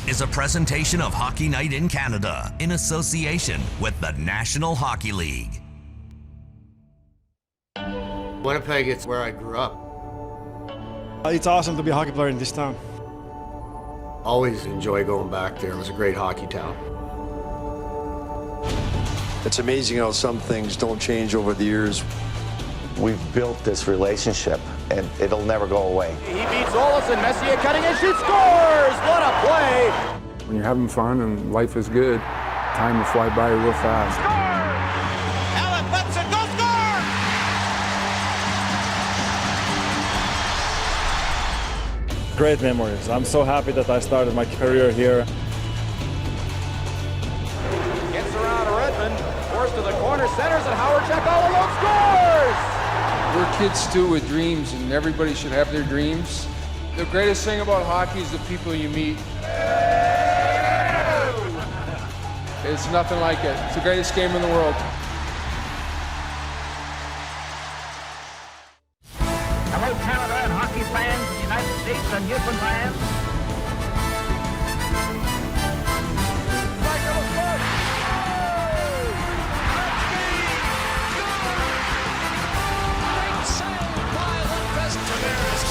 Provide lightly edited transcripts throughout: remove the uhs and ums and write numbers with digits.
is a presentation of Hockey Night in Canada in association with the National Hockey League. Winnipeg, it's where I grew up. It's awesome to be a hockey player in this town. Always enjoy going back there. It was a great hockey town. It's amazing how some things don't change over the years. We've built this relationship, and it'll never go away. He beats Olsen. Messier cutting in, shoots, scores! What a play! When you're having fun and life is good, time will fly by real fast. Score! Allen Benson, go score! Great memories. I'm so happy that I started my career here. Gets around Redmond, forced to the corner, centers, and Howard Check all alone, scores! We're kids too with dreams, and everybody should have their dreams. The greatest thing about hockey is the people you meet. It's nothing like it. It's the greatest game in the world. Hello, Canada and hockey fans in the United States and Newfoundland.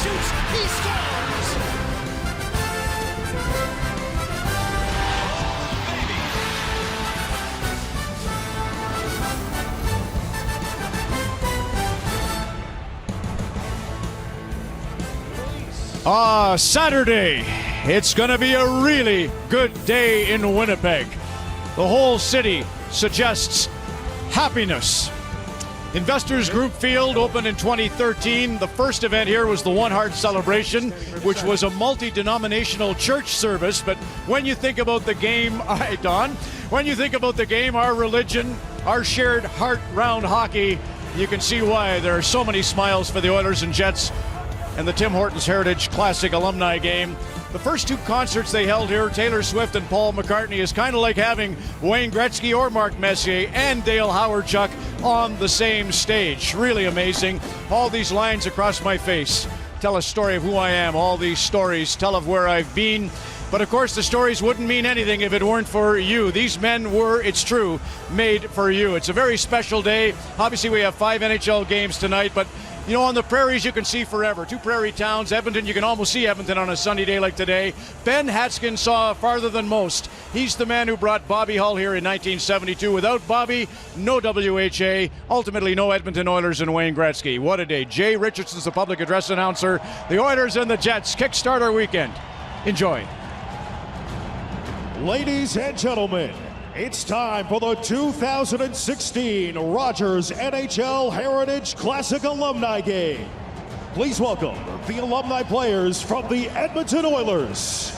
Shoots, he scores! Saturday. It's going to be a really good day in Winnipeg. The whole city suggests happiness. Investors Group Field opened in 2013. The first event here was the One Heart Celebration, which was a multi-denominational church service. But when you think about the game, Don, when you think about the game, our religion, our shared heart round hockey, you can see why there are so many smiles for the Oilers and Jets and the Tim Hortons Heritage Classic Alumni Game. The first two concerts they held here, Taylor Swift and Paul McCartney, is kind of like having Wayne Gretzky or Mark Messier and Dale Howard-Chuck on the same stage. Really amazing. All these lines across my face tell a story of who I am. All these stories tell of where I've been. But of course, the stories wouldn't mean anything if it weren't for you. These men were, it's true, made for you. It's a very special day. Obviously, we have 5 NHL games tonight, but you know, on the prairies, you can see forever. 2 prairie towns. Edmonton, you can almost see Edmonton on a sunny day like today. Ben Hatskin saw farther than most. He's the man who brought Bobby Hull here in 1972. Without Bobby, no WHA. Ultimately, no Edmonton Oilers and Wayne Gretzky. What a day. Jay Richardson's the public address announcer. The Oilers and the Jets kickstart our weekend. Enjoy. Ladies and gentlemen, it's time for the 2016 Rogers NHL Heritage Classic Alumni Game. Please welcome the alumni players from the Edmonton Oilers.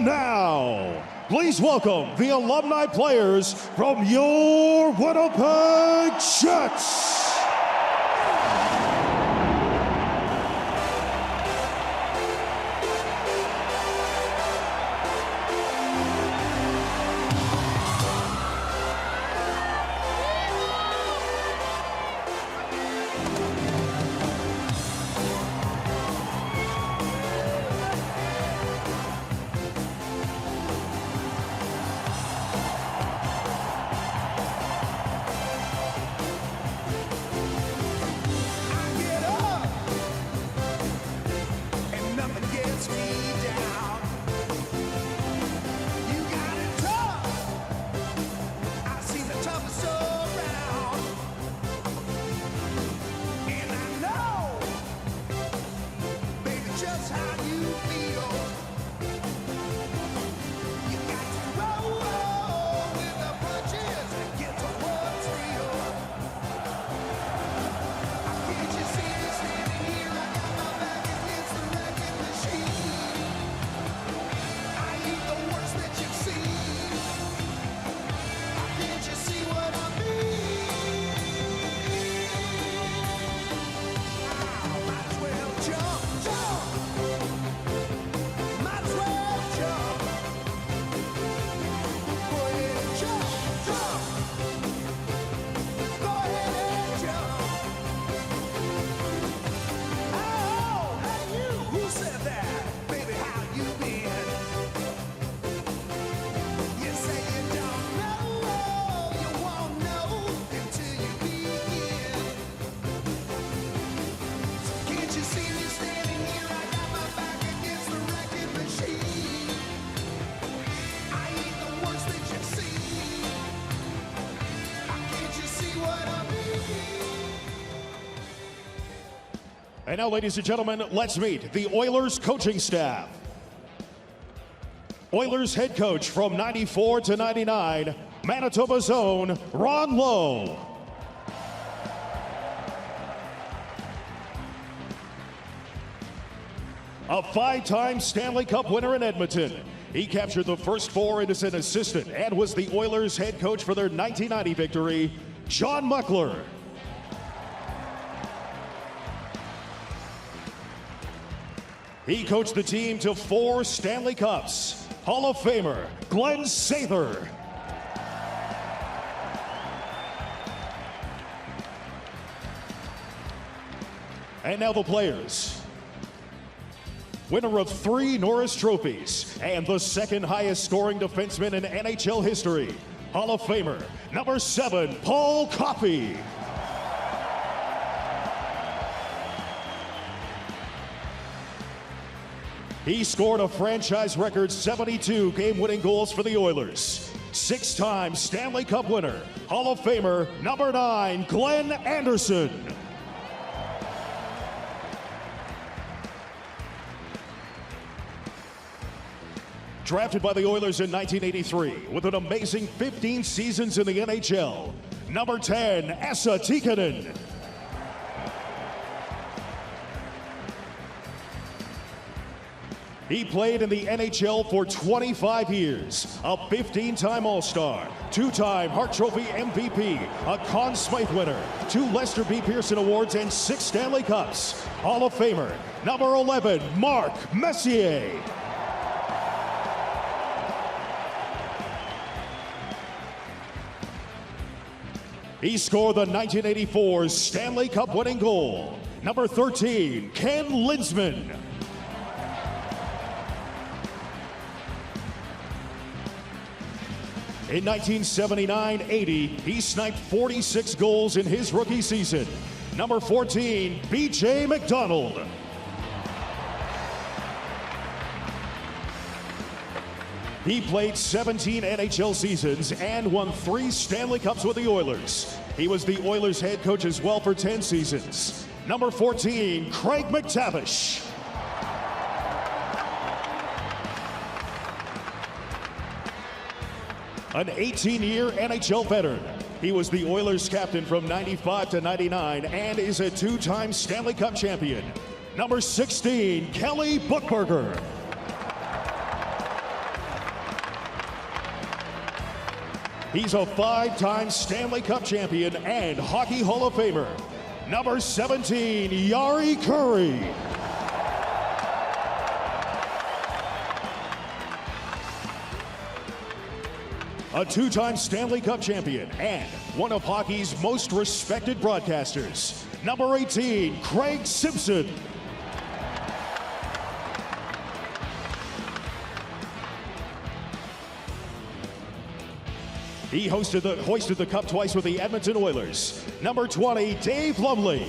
Now, please welcome the alumni players from your Winnipeg Jets. And now, ladies and gentlemen, let's meet the Oilers coaching staff. Oilers head coach from 94 to 99, Manitoba's own Ron Lowe. A five-time Stanley Cup winner in Edmonton. He captured the first four as an assistant and was the Oilers head coach for their 1990 victory, John Muckler. He coached the team to 4 Stanley Cups. Hall of Famer, Glenn Sather. And now the players. Winner of 3 Norris Trophies and the second highest scoring defenseman in NHL history, Hall of Famer, number 7, Paul Coffey. He scored a franchise record 72 game-winning goals for the Oilers. 6-time Stanley Cup winner, Hall of Famer, number 9, Glenn Anderson. Drafted by the Oilers in 1983 with an amazing 15 seasons in the NHL, number 10, Esa Tikkanen. He played in the NHL for 25 years, a 15-time All-Star, 2-time Hart Trophy MVP, a Conn Smythe winner, 2 Lester B. Pearson Awards, and 6 Stanley Cups. Hall of Famer, number 11, Mark Messier. He scored the 1984 Stanley Cup winning goal. Number 13, Ken Linsman. In 1979-80, he sniped 46 goals in his rookie season. Number 14, B.J. McDonald. He played 17 NHL seasons and won 3 Stanley Cups with the Oilers. He was the Oilers head coach as well for 10 seasons. Number 14, Craig McTavish. An 18-year NHL veteran. He was the Oilers captain from 95 to 99 and is a 2-time Stanley Cup champion. Number 16, Kelly Buchberger. He's a 5-time Stanley Cup champion and Hockey Hall of Famer. Number 17, Yari Curry. A 2-time Stanley Cup champion and one of hockey's most respected broadcasters. Number 18, Craig Simpson. He hoisted the cup twice with the Edmonton Oilers. Number 20, Dave Lumley.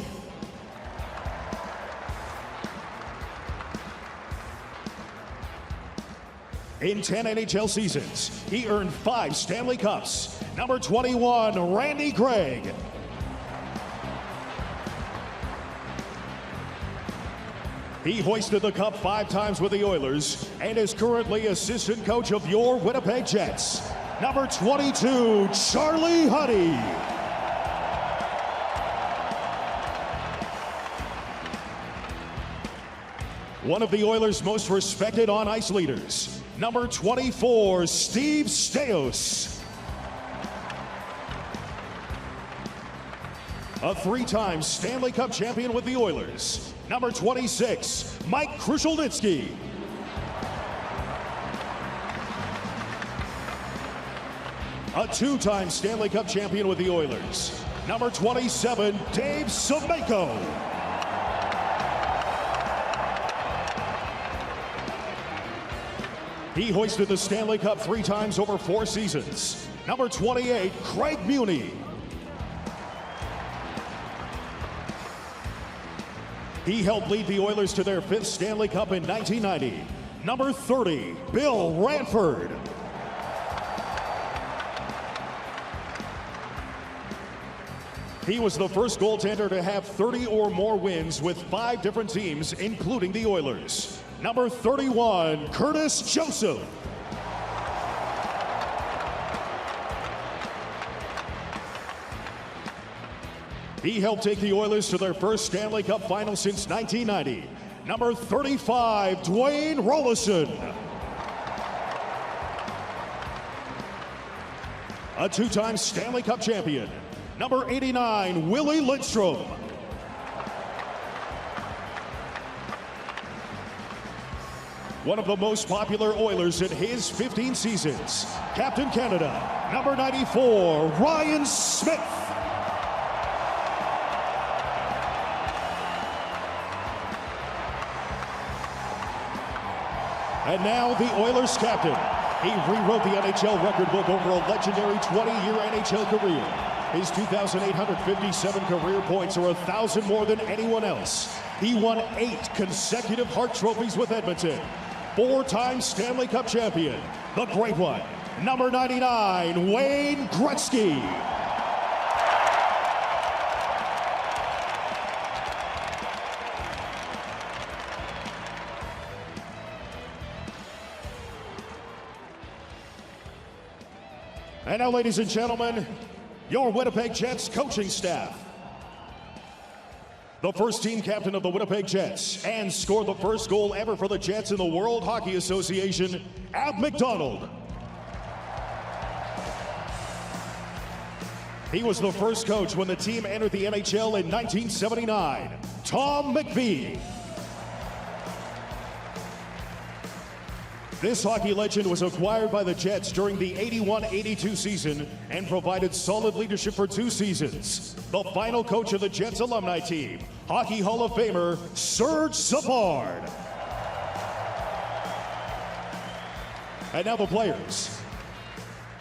In 10 NHL seasons, he earned 5 Stanley Cups. Number 21, Randy Gregg. He hoisted the cup 5 times with the Oilers and is currently assistant coach of your Winnipeg Jets. Number 22, Charlie Huddy. One of the Oilers' most respected on-ice leaders. Number 24, Steve Staios. A 3-time Stanley Cup champion with the Oilers. Number 26, Mike Krushelnitsky. A 2-time Stanley Cup champion with the Oilers. Number 27, Dave Semenko. He hoisted the Stanley Cup 3 times over 4 seasons. Number 28, Craig Muni. He helped lead the Oilers to their 5th Stanley Cup in 1990. Number 30, Bill Ranford. He was the first goaltender to have 30 or more wins with 5 different teams, including the Oilers. Number 31, Curtis Joseph. He helped take the Oilers to their first Stanley Cup final since 1990. Number 35, Dwayne Rollison. A 2-time Stanley Cup champion. Number 89, Willie Lindstrom. One of the most popular Oilers in his 15 seasons. Captain Canada, number 94, Ryan Smith. And now the Oilers captain. He rewrote the NHL record book over a legendary 20-year NHL career. His 2,857 career points are 1,000 more than anyone else. He won 8 consecutive Hart trophies with Edmonton. 4-time Stanley Cup champion, the Great One, number 99, Wayne Gretzky. And now, ladies and gentlemen, your Winnipeg Jets coaching staff. The first team captain of the Winnipeg Jets and scored the first goal ever for the Jets in the World Hockey Association, Ab McDonald. He was the first coach when the team entered the NHL in 1979, Tom McVie. This hockey legend was acquired by the Jets during the 81-82 season and provided solid leadership for 2 seasons. The final coach of the Jets alumni team, Hockey Hall of Famer Serge Savard. And now the players.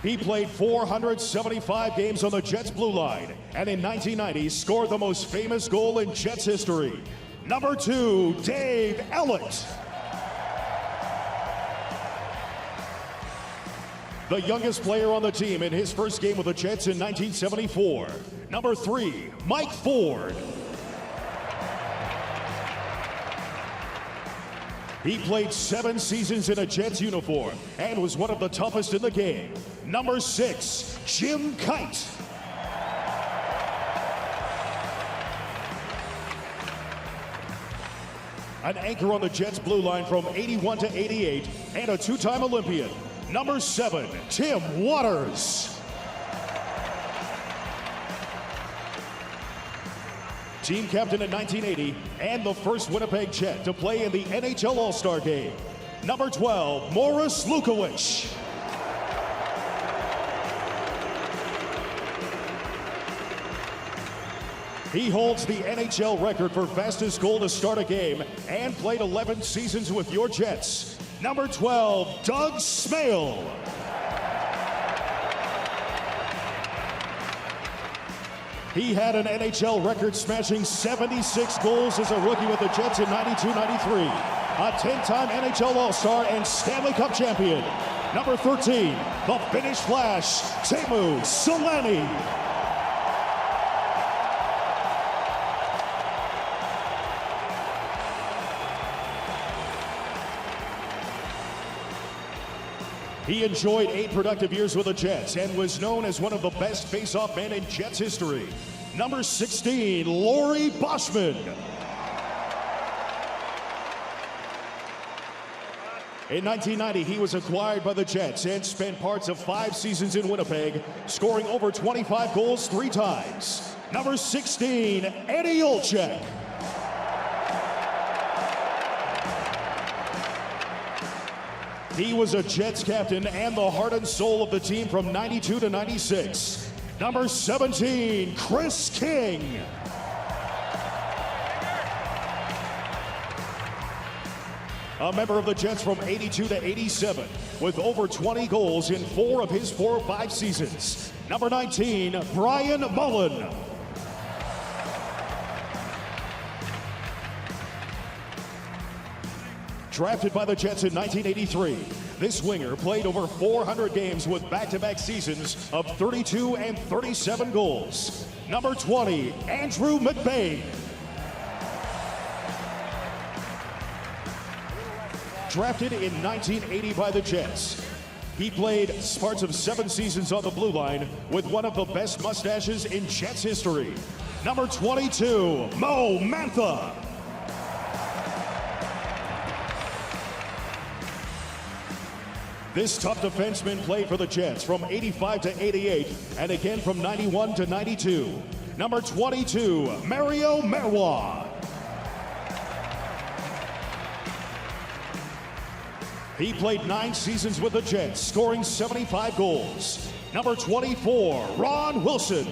He played 475 games on the Jets blue line and in 1990 scored the most famous goal in Jets history. Number 2, Dave Ellett. The youngest player on the team in his first game with the Jets in 1974. Number 3, Mike Ford. He played 7 seasons in a Jets uniform and was one of the toughest in the game. Number 6, Jim Kite. An anchor on the Jets blue line from 81 to 88 and a 2-time Olympian. Number 7, Tim Waters. Team captain in 1980 and the first Winnipeg Jet to play in the NHL All-Star Game. Number 12, Morris Lukowich. He holds the NHL record for fastest goal to start a game and played 11 seasons with your Jets. Number 12, Doug Smale. He had an NHL record-smashing 76 goals as a rookie with the Jets in 92-93. A 10-time NHL All-Star and Stanley Cup champion. Number 13, the Finnish Flash, Teemu Selanne. He enjoyed 8 productive years with the Jets and was known as one of the best face-off men in Jets history. Number 16, Laurie Boschman. In 1990, he was acquired by the Jets and spent parts of 5 seasons in Winnipeg, scoring over 25 goals 3 times. Number 16, Eddie Olczyk. He was a Jets captain and the heart and soul of the team from 92 to 96. Number 17, Chris King. A member of the Jets from 82 to 87 with over 20 goals in 4 of his 4 or 5 seasons. Number 19, Brian Mullen. Drafted by the Jets in 1983, this winger played over 400 games with back-to-back seasons of 32 and 37 goals. number 20, Andrew McBain. Drafted in 1980 by the Jets, he played parts of 7 seasons on the blue line with one of the best mustaches in Jets history. Number 22, Mo Mantha. This tough defenseman played for the Jets from 85 to 88 and again from 91 to 92. Number 22, Mario Marois. He played 9 seasons with the Jets, scoring 75 goals. Number 24, Ron Wilson.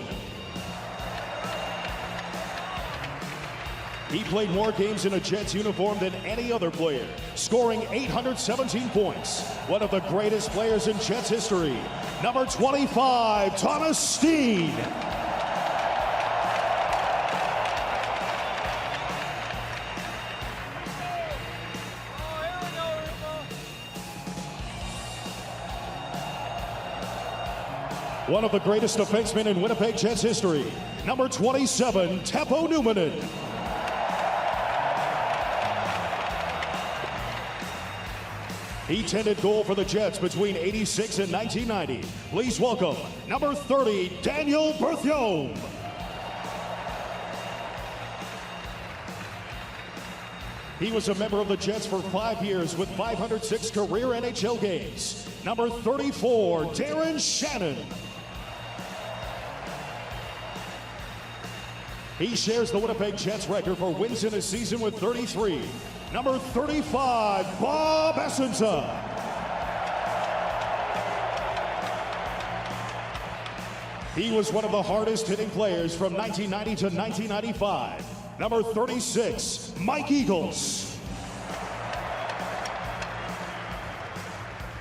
He played more games in a Jets uniform than any other player, scoring 817 points. One of the greatest players in Jets history. Number 25, Thomas Steen. One of the greatest defensemen in Winnipeg Jets history. Number 27, Teppo Numminen. He tended goal for the Jets between 86 and 1990. Please welcome number 30, Daniel Berthiaume. He was a member of the Jets for 5 years with 506 career NHL games. Number 34, Darren Shannon. He shares the Winnipeg Jets record for wins in a season with 33. Number 35, Bob Essensa. He was one of the hardest hitting players from 1990 to 1995. Number 36, Mike Eagles.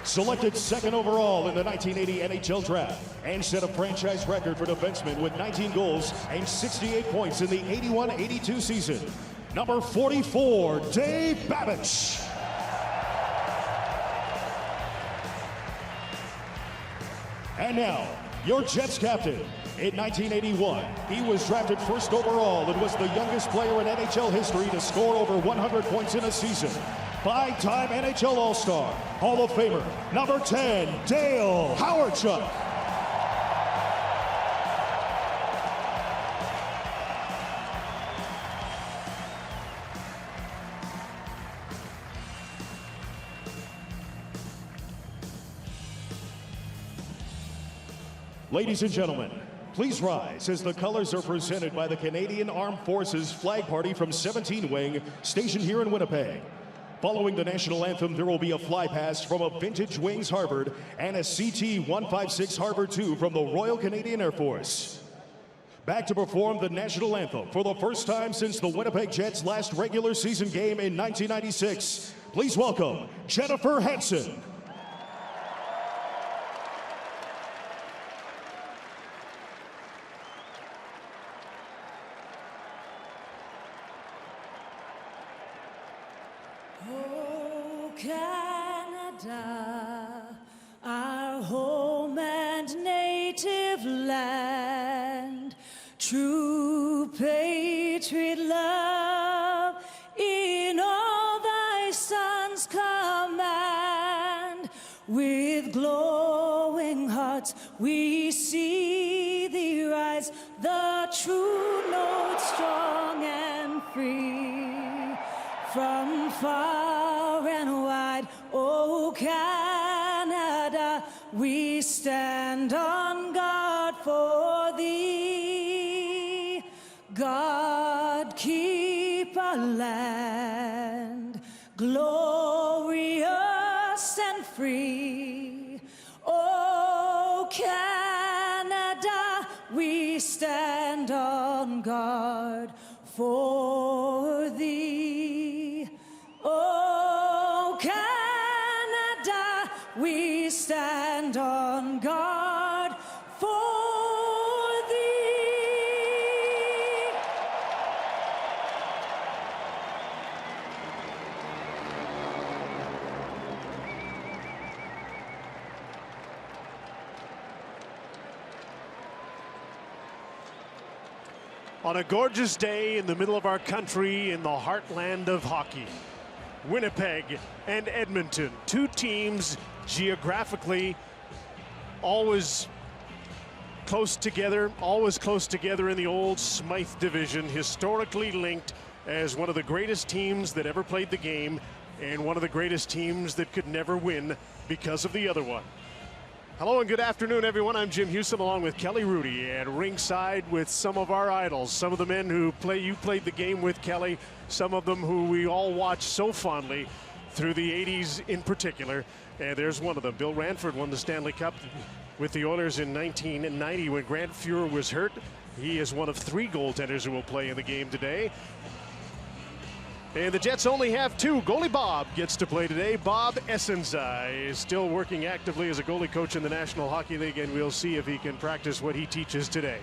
Selected 2nd overall in the 1980 NHL Draft and set a franchise record for defensemen with 19 goals and 68 points in the 81-82 season. Number 44, Dave Babich. And now, your Jets captain. In 1981, he was drafted 1st overall and was the youngest player in NHL history to score over 100 points in a season. 5-time NHL All-Star, Hall of Famer, number 10, Dale Hawerchuk. Ladies and gentlemen, please rise as the colors are presented by the Canadian Armed Forces Flag Party from 17 Wing, stationed here in Winnipeg. Following the national anthem, there will be a fly past from a vintage Wings Harvard and a CT-156 Harvard II from the Royal Canadian Air Force. Back to perform the national anthem for the first time since the Winnipeg Jets' last regular season game in 1996. Please welcome Jennifer Hansen. Oh, Canada, our home and native land, true patriot love in all thy sons' command. With glowing hearts we see thee rise, the true note strong and free. From far and wide, oh Canada, we stand on guard for thee. God keep our land glorious and free. Oh Canada, we stand on guard for thee. Oh, Canada, we stand on guard for thee. On a gorgeous day in the middle of our country, in the heartland of hockey, Winnipeg and Edmonton, two teams geographically always close together in the old Smythe division, historically linked as one of the greatest teams that ever played the game and one of the greatest teams that could never win because of the other one. Hello and good afternoon, everyone. I'm Jim Houston along with Kelly Rudy at ringside with some of our idols, some of the men who you played the game with, Kelly, some of them who we all watched so fondly through the 80s in particular. And there's one of them. Bill Ranford won the Stanley Cup with the Oilers in 1990 when Grant Fuhr was hurt. He is one of three goaltenders who will play in the game today. And the Jets only have two. Goalie Bob gets to play today. Bob Essenza is still working actively as a goalie coach in the National Hockey League, and we'll see if he can practice what he teaches today.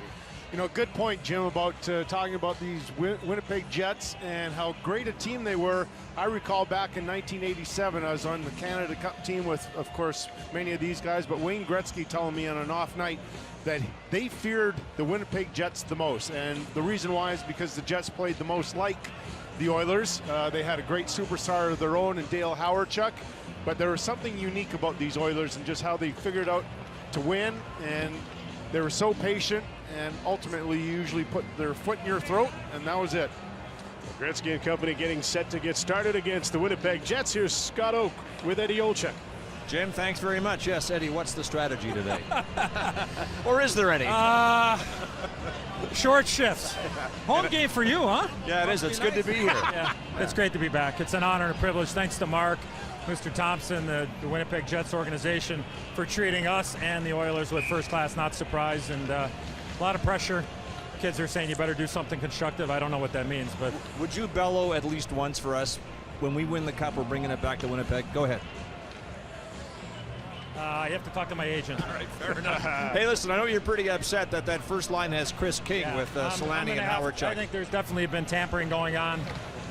You know, good point, Jim, about talking about these Winnipeg Jets and how great a team they were. I recall back in 1987, I was on the Canada Cup team with, of course, many of these guys, but Wayne Gretzky telling me on an off night that they feared the Winnipeg Jets the most. And the reason why is because the Jets played the most like the Oilers. They had a great superstar of their own in Dale Hawerchuk, but there was something unique about these Oilers and just how they figured out to win, and they were so patient and ultimately usually put their foot in your throat, and that was it. Gretzky and company getting set to get started against the Winnipeg Jets. Here's Scott Oak with Eddie Olczyk. Jim, thanks very much. Yes, Eddie, what's the strategy today? Or is there any? Short shifts. Home game for you, huh? Yeah, it is. It's good to be here. Yeah, it's great to be back. It's an honor and a privilege. Thanks to Mark, Mr. Thompson, the Winnipeg Jets organization for treating us and the Oilers with first class, not surprised, and a lot of pressure. Kids are saying you better do something constructive. I don't know what that means, but would you bellow at least once for us when we win the cup? We're bringing it back to Winnipeg. Go ahead. You have to talk to my agent. All right, fair enough. Hey, listen, I know you're pretty upset that first line has Chris King with Solani and Hawerchuk. I think there's definitely been tampering going on.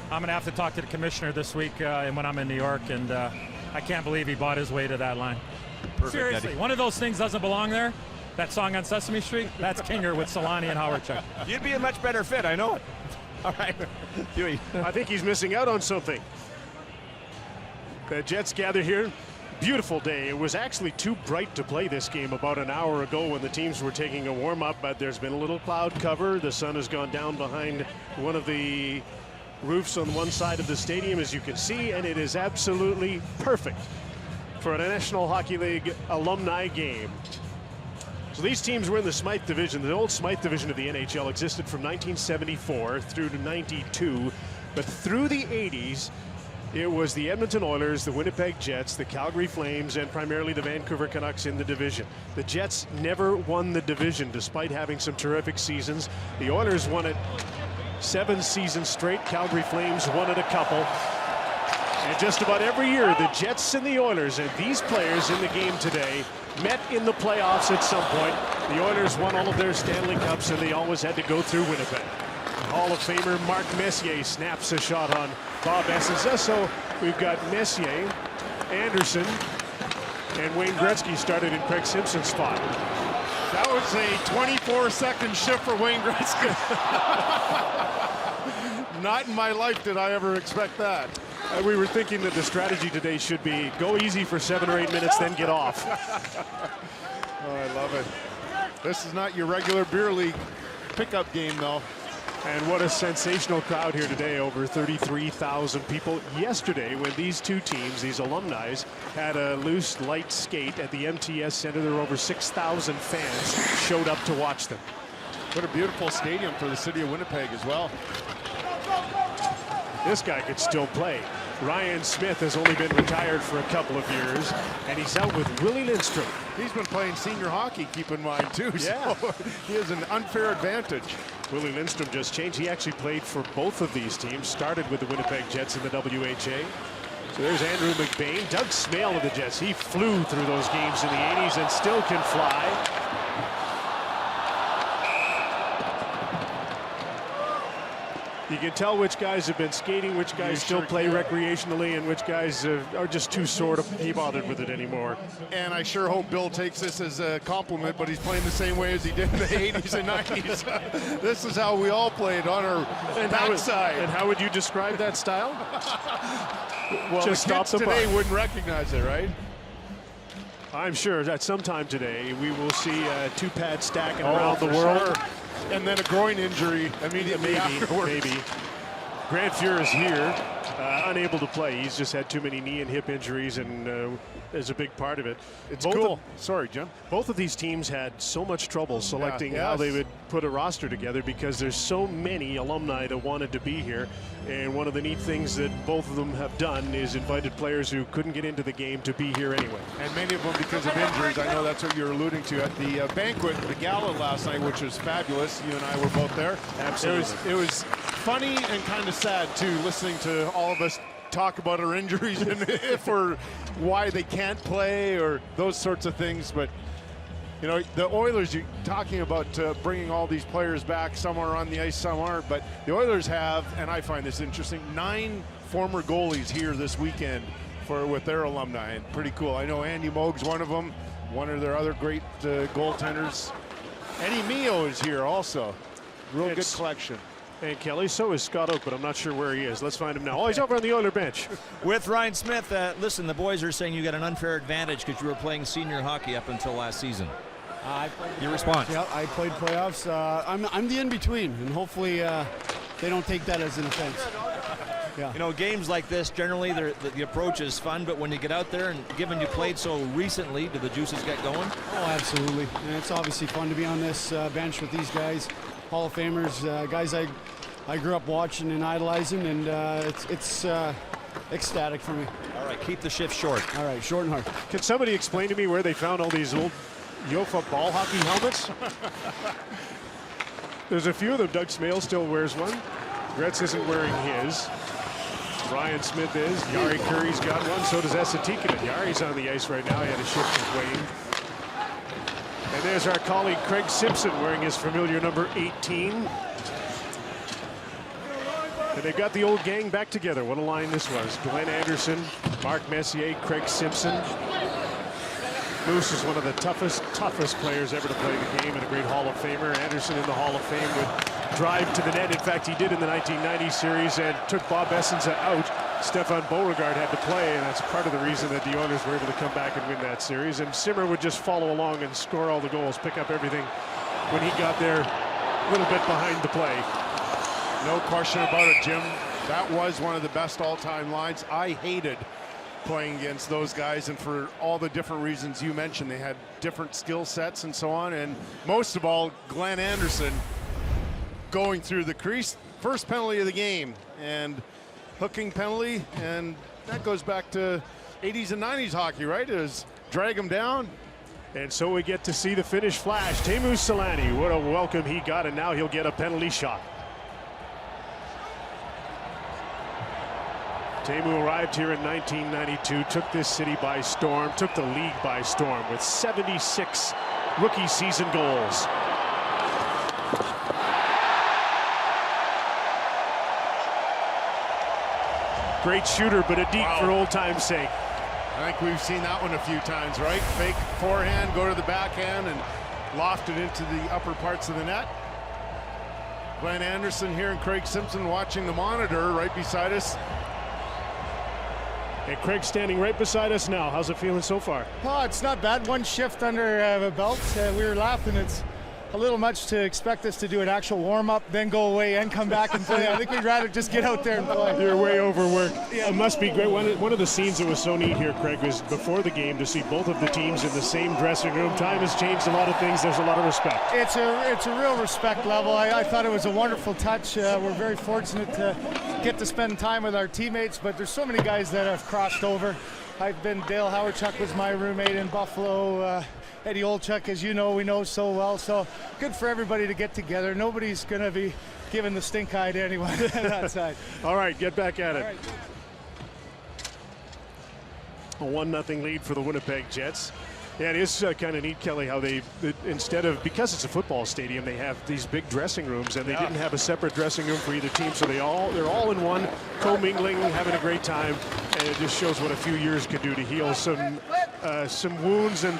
I'm going to have to talk to the commissioner this week and when I'm in New York, and I can't believe he bought his way to that line. Perfect, seriously, Eddie. One of those things doesn't belong there. That song on Sesame Street, that's Kinger with Solani and Hawerchuk. You'd be a much better fit, I know it. All right, Huey. I think he's missing out on something. The Jets gather here. Beautiful day. It was actually too bright to play this game about an hour ago when the teams were taking a warm-up, but there's been a little cloud cover. The sun has gone down behind one of the roofs on one side of the stadium, as you can see, and it is absolutely perfect for a National Hockey League alumni game. So these teams were in the Smythe division. The old Smythe division of the NHL existed from 1974 through to 92, but through the 80s, it was the Edmonton Oilers, the Winnipeg Jets, the Calgary Flames, and primarily the Vancouver Canucks in the division. The Jets never won the division despite having some terrific seasons. The Oilers won it 7 seasons straight. Calgary Flames won it a couple. And just about every year, the Jets and the Oilers and these players in the game today met in the playoffs at some point. The Oilers won all of their Stanley Cups, and they always had to go through Winnipeg. Hall of Famer Mark Messier snaps a shot on Bob Essenza. So we've got Messier, Anderson, and Wayne Gretzky started in Craig Simpson's spot. That was a 24-second shift for Wayne Gretzky. Not in my life did I ever expect that. We were thinking that the strategy today should be go easy for 7 or 8 minutes, then get off. Oh, I love it. This is not your regular beer league pickup game, though. And what a sensational crowd here today, over 33,000 people. Yesterday, when these two teams, these alumni, had a loose light skate at the MTS Center, there were over 6,000 fans showed up to watch them. What a beautiful stadium for the city of Winnipeg as well. This guy could still play. Ryan Smith has only been retired for a couple of years, and he's out with Willie Lindstrom. He's been playing senior hockey, keep in mind, too. Yeah. So he has an unfair advantage. Willie Lindstrom just changed. He actually played for both of these teams, started with the Winnipeg Jets in the WHA. So there's Andrew McBain. Doug Smale of the Jets. He flew through those games in the 80s and still can fly. You can tell which guys have been skating, which guys still play recreationally, and which guys are just too sore to be bothered with it anymore. And I sure hope Bill takes this as a compliment, but he's playing the same way as he did in the 80s and 90s. This is how we all played on our backside. And how would you describe that style? Well, just the kids stop the today puck. wouldn't recognize it, right? I'm sure that sometime today we will see two-pad stacking around the world. Sure. And then a groin injury immediately afterwards. Maybe. Grant Fuhr is here, unable to play. He's just had too many knee and hip injuries, and is a big part of it. It's cool. Sorry, Jim. Both of these teams had so much trouble selecting how they would put a roster together because there's so many alumni that wanted to be here. And one of the neat things that both of them have done is invited players who couldn't get into the game to be here anyway. And many of them because of injuries. I know that's what you're alluding to at the banquet, the gala last night, which was fabulous. You and I were both there. Absolutely. It was funny and kind of sad, too, listening to all of us talk about our injuries and if or why they can't play or those sorts of things. But, you know, the Oilers, you're talking about bringing all these players back. Some are on the ice, some aren't. But the Oilers have, and I find this interesting, 9 former goalies here this weekend with their alumni. And pretty cool. I know Andy Moog's one of them, one of their other great goaltenders. Eddie Mio is here also. Real good collection. And Kelly, so is Scott Oak, but I'm not sure where he is. Let's find him now. Oh, he's over on the Oiler bench. With Ryan Smith, listen, the boys are saying you got an unfair advantage because you were playing senior hockey up until last season. Your response? Yeah, I played playoffs. I'm the in-between, and hopefully they don't take that as an offense. Yeah. You know, games like this, generally the approach is fun, but when you get out there and given you played so recently, do the juices get going? Oh, absolutely. And it's obviously fun to be on this bench with these guys, Hall of Famers, guys I grew up watching and idolizing, and it's ecstatic for me. All right, keep the shift short. All right, short and hard. Can somebody explain to me where they found all these old Yofa ball hockey helmets? There's a few of them. Doug Smale still wears one. Gretz isn't wearing his. Ryan Smith is. Jari Kurri's got one. So does Esa Tikkanen. Jari's on the ice right now. He had a shift with Wayne. And there's our colleague Craig Simpson wearing his familiar number 18. And they've got the old gang back together. What a line this was. Glenn Anderson, Mark Messier, Craig Simpson. Moose is one of the toughest players ever to play the game and a great Hall of Famer. Anderson in the Hall of Fame would drive to the net. In fact, he did in the 1990 series and took Bob Essensa out. Stefan Beauregard had to play, and that's part of the reason that the Oilers were able to come back and win that series. And Simmer would just follow along and score all the goals, pick up everything when he got there a little bit behind the play. No question about it, Jim. That was one of the best all-time lines. I hated playing against those guys, and for all the different reasons you mentioned. They had different skill sets and so on, and most of all, Glenn Anderson going through the crease. First penalty of the game, and hooking penalty, and that goes back to 80s and 90s hockey, right? It was drag him down. And so we get to see the finish flash. Teemu Selanne, what a welcome he got, and now he'll get a penalty shot. Teemu arrived here in 1992, took this city by storm, took the league by storm with 76 rookie season goals. Great shooter, but a deep for old time's sake. I think we've seen that one a few times, right? Fake forehand, go to the backhand, and loft it into the upper parts of the net. Glenn Anderson here and Craig Simpson watching the monitor right beside us. And Craig standing right beside us now. How's it feeling so far? Oh, it's not bad. One shift under the belt. We were laughing. It's a little much to expect us to do an actual warm-up, then go away and come back and play. I think we'd rather just get out there and play. You're way overworked. Yeah. It must be great. One of the scenes that was so neat here, Craig, was before the game to see both of the teams in the same dressing room. Time has changed a lot of things. There's a lot of respect. It's a real respect level. I thought it was a wonderful touch. We're very fortunate to get to spend time with our teammates, but there's so many guys that have crossed over. Dale Howardchuk was my roommate in Buffalo. Eddie Olchuk, as you know, we know so well. So good for everybody to get together. Nobody's going to be giving the stink eye to anyone on that side. All right, get back at it. A 1-0 lead for the Winnipeg Jets. Yeah, it is kind of neat, Kelly, how instead of, because it's a football stadium, they have these big dressing rooms, and they didn't have a separate dressing room for either team, so they're all in one, commingling, having a great time, and it just shows what a few years could do to heal some wounds and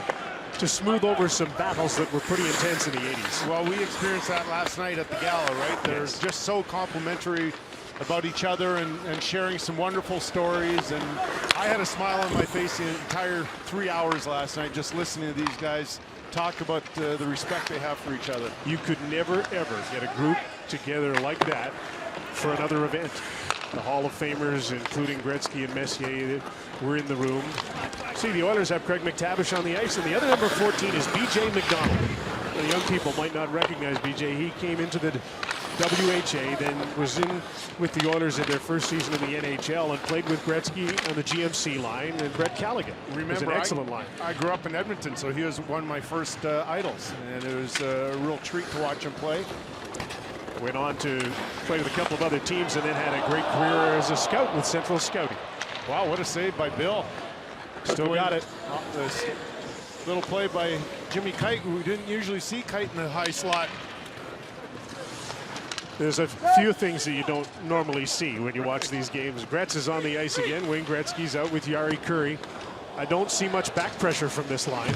to smooth over some battles that were pretty intense in the 80s. Well, we experienced that last night at the gala, right? They're just so complimentary about each other and sharing some wonderful stories, and I had a smile on my face the entire 3 hours last night just listening to these guys talk about the respect they have for each other. You could never, ever get a group together like that for another event. The Hall of Famers, including Gretzky and Messier, were in the room. See, the Oilers have Craig McTavish on the ice, and the other number 14 is B.J. McDonald. The young people might not recognize B.J. He came into the WHA, then was in with the Oilers in their first season in the NHL and played with Gretzky on the GMC line and Brett Callaghan. Remember, was an excellent line. I grew up in Edmonton, so he was one of my first idols, and it was a real treat to watch him play. Went on to play with a couple of other teams and then had a great career as a scout with Central Scouting. Wow, what a save by Bill. Still got it. This little play by Jimmy Kite, who didn't usually see Kite in the high slot. There's a few things that you don't normally see when you watch these games. Gretz is on the ice again. Wayne Gretzky's out with Jari Kurri. I don't see much back pressure from this line.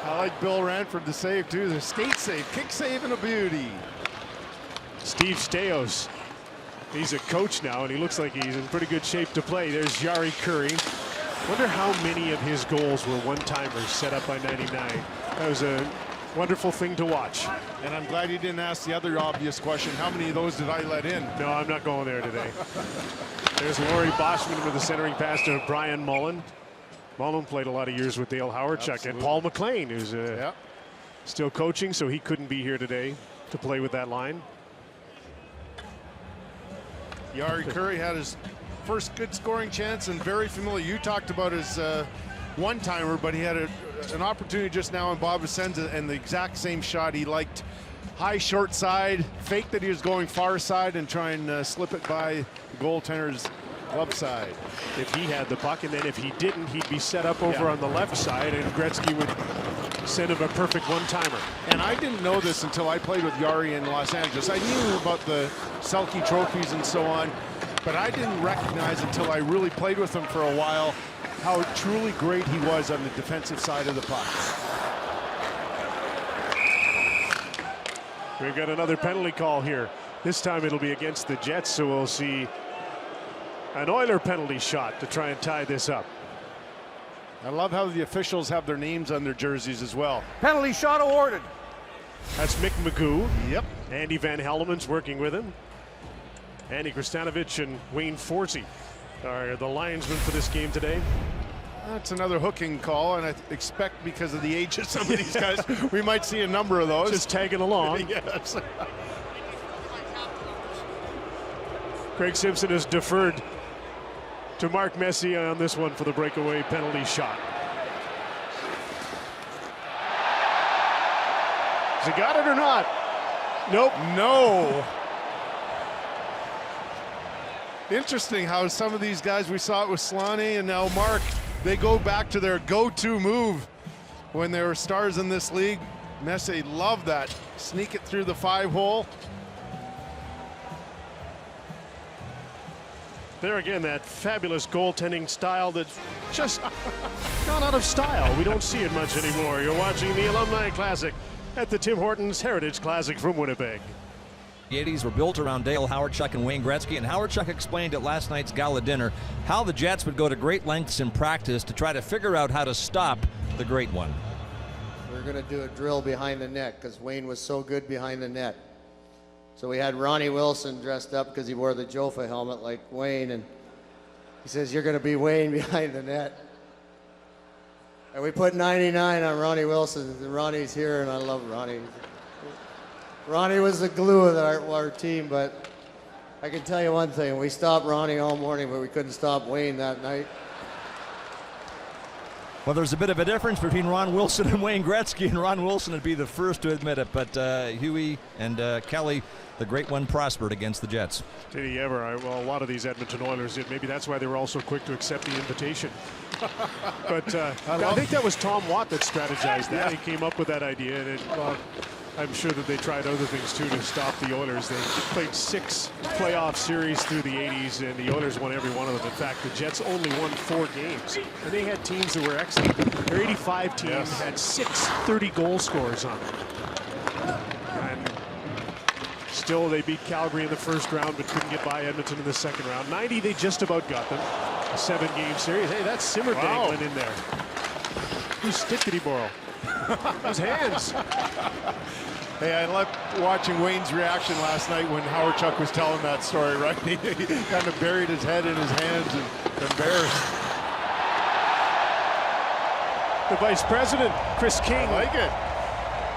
I like Bill Ranford to save too. The skate save, kick save, and a beauty. Steve Staios. He's a coach now, and he looks like he's in pretty good shape to play. There's Jari Kurri. Wonder how many of his goals were one-timers set up by 99. That was a wonderful thing to watch. And I'm glad you didn't ask the other obvious question. How many of those did I let in? No, I'm not going there today. There's Laurie Boschman with the centering pass to Brian Mullen. Mullen played a lot of years with Dale Howardchuk. And Paul McLean, who's still coaching, so he couldn't be here today to play with that line. Jari Kurri had his first good scoring chance and very familiar. You talked about his one-timer, but he had an opportunity just now on Bob Vicenza and the exact same shot he liked. High short side, fake that he was going far side and try and slip it by the goaltender's glove side. If he had the puck, and then if he didn't, he'd be set up over on the left side, and Gretzky would send him a perfect one-timer. And I didn't know this until I played with Jari in Los Angeles. I knew about the Selke trophies and so on, but I didn't recognize until I really played with him for a while how truly great he was on the defensive side of the puck. We've got another penalty call here. This time it'll be against the Jets, so we'll see an Oiler penalty shot to try and tie this up. I love how the officials have their names on their jerseys as well. Penalty shot awarded. That's Mick Magoo. Yep. Andy Van Helleman's working with him. Andy Kristanovich and Wayne Forsey are the linesmen for this game today. That's another hooking call, and I expect because of the age of some of these guys, we might see a number of those. Just tagging along. Yes. Craig Simpson has deferred to Mark Messier on this one for the breakaway penalty shot. Has he got it or not? Nope. No. Interesting how some of these guys, we saw it with Slane and now Mark, they go back to their go-to move when they were stars in this league. Messier loved that. Sneak it through the 5-hole. There again, that fabulous goaltending style that's just gone out of style. We don't see it much anymore. You're watching the Alumni Classic at the Tim Hortons Heritage Classic from Winnipeg. The 80s were built around Dale Howardchuk and Wayne Gretzky, and Howardchuk explained at last night's gala dinner how the Jets would go to great lengths in practice to try to figure out how to stop the great one. We're going to do a drill behind the net because Wayne was so good behind the net. So we had Ronnie Wilson dressed up because he wore the Jofa helmet like Wayne, and he says, "You're going to be Wayne behind the net." And we put 99 on Ronnie Wilson, and Ronnie's here, and I love Ronnie. Ronnie was the glue of our team, but I can tell you one thing. We stopped Ronnie all morning, but we couldn't stop Wayne that night. Well, there's a bit of a difference between Ron Wilson and Wayne Gretzky, and Ron Wilson would be the first to admit it, but Huey and Kelly the great one prospered against the Jets. Did he ever? Well, a lot of these Edmonton Oilers did. Maybe that's why they were all so quick to accept the invitation. But I think that was Tom Watt that strategized that. He came up with that idea, and I'm sure that they tried other things too to stop the Oilers. They played 6 playoff series through the 80s, and the Oilers won every one of them. In fact, the Jets only won 4 games, and they had teams that were excellent. Their 85 team had 6 30-goal scorers on them. And still, they beat Calgary in the first round, but couldn't get by Edmonton in the second round. 90, they just about got them. A 7-game series. Hey, that's Simmer dangling in there. Whose stick did he borrow? His hands. Hey, I loved watching Wayne's reaction last night when Howard Chuck was telling that story, right? He kind of buried his head in his hands and embarrassed. The vice president, Chris King. I like it.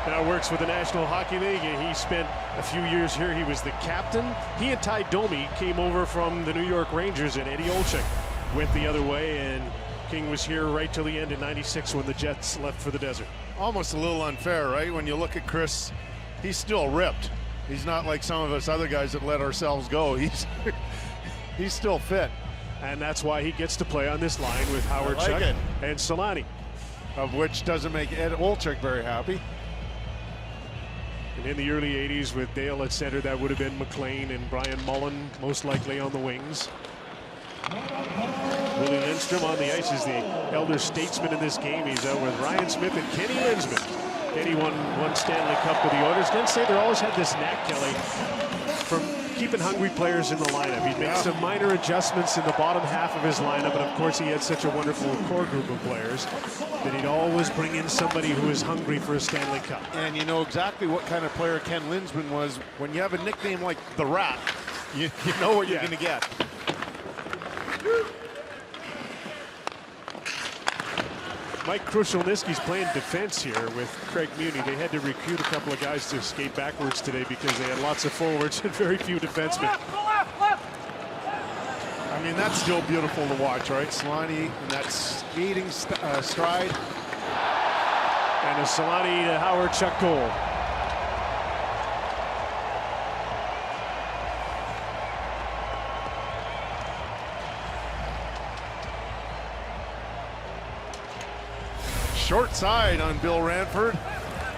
Now works with the National Hockey League. He spent a few years here. He was the captain. He and Ty Domi came over from the New York Rangers, and Eddie Olczyk went the other way, and King was here right till the end in '96 when the Jets left for the desert. Almost a little unfair, right? When you look at Chris, he's still ripped. He's not like some of us other guys that let ourselves go. He's still fit. And that's why he gets to play on this line with Howard Chuck and Solani. Of which doesn't make Ed Olczyk very happy. And in the early 80s with Dale at center, that would have been McLean and Brian Mullen most likely on the wings. Willie Lindstrom on the ice is the elder statesman in this game. He's out with Ryan Smith and Kenny Linsman. Kenny won 1 Stanley Cup with the Oilers. Didn't say they always had this knack, Kelly, from keeping hungry players in the lineup. He'd make some minor adjustments in the bottom half of his lineup, and of course he had such a wonderful core group of players that he'd always bring in somebody who is hungry for a Stanley Cup. And you know exactly what kind of player Ken Linsman was. When you have a nickname like the Rat, you know what you're going to get. Mike Krushelnyski's playing defense here with Craig Muni. They had to recruit a couple of guys to skate backwards today because they had lots of forwards and very few defensemen. I mean, that's still beautiful to watch, right? Solani in that skating stride. And a Solani to Howard Chuck goal. Short side on Bill Ranford.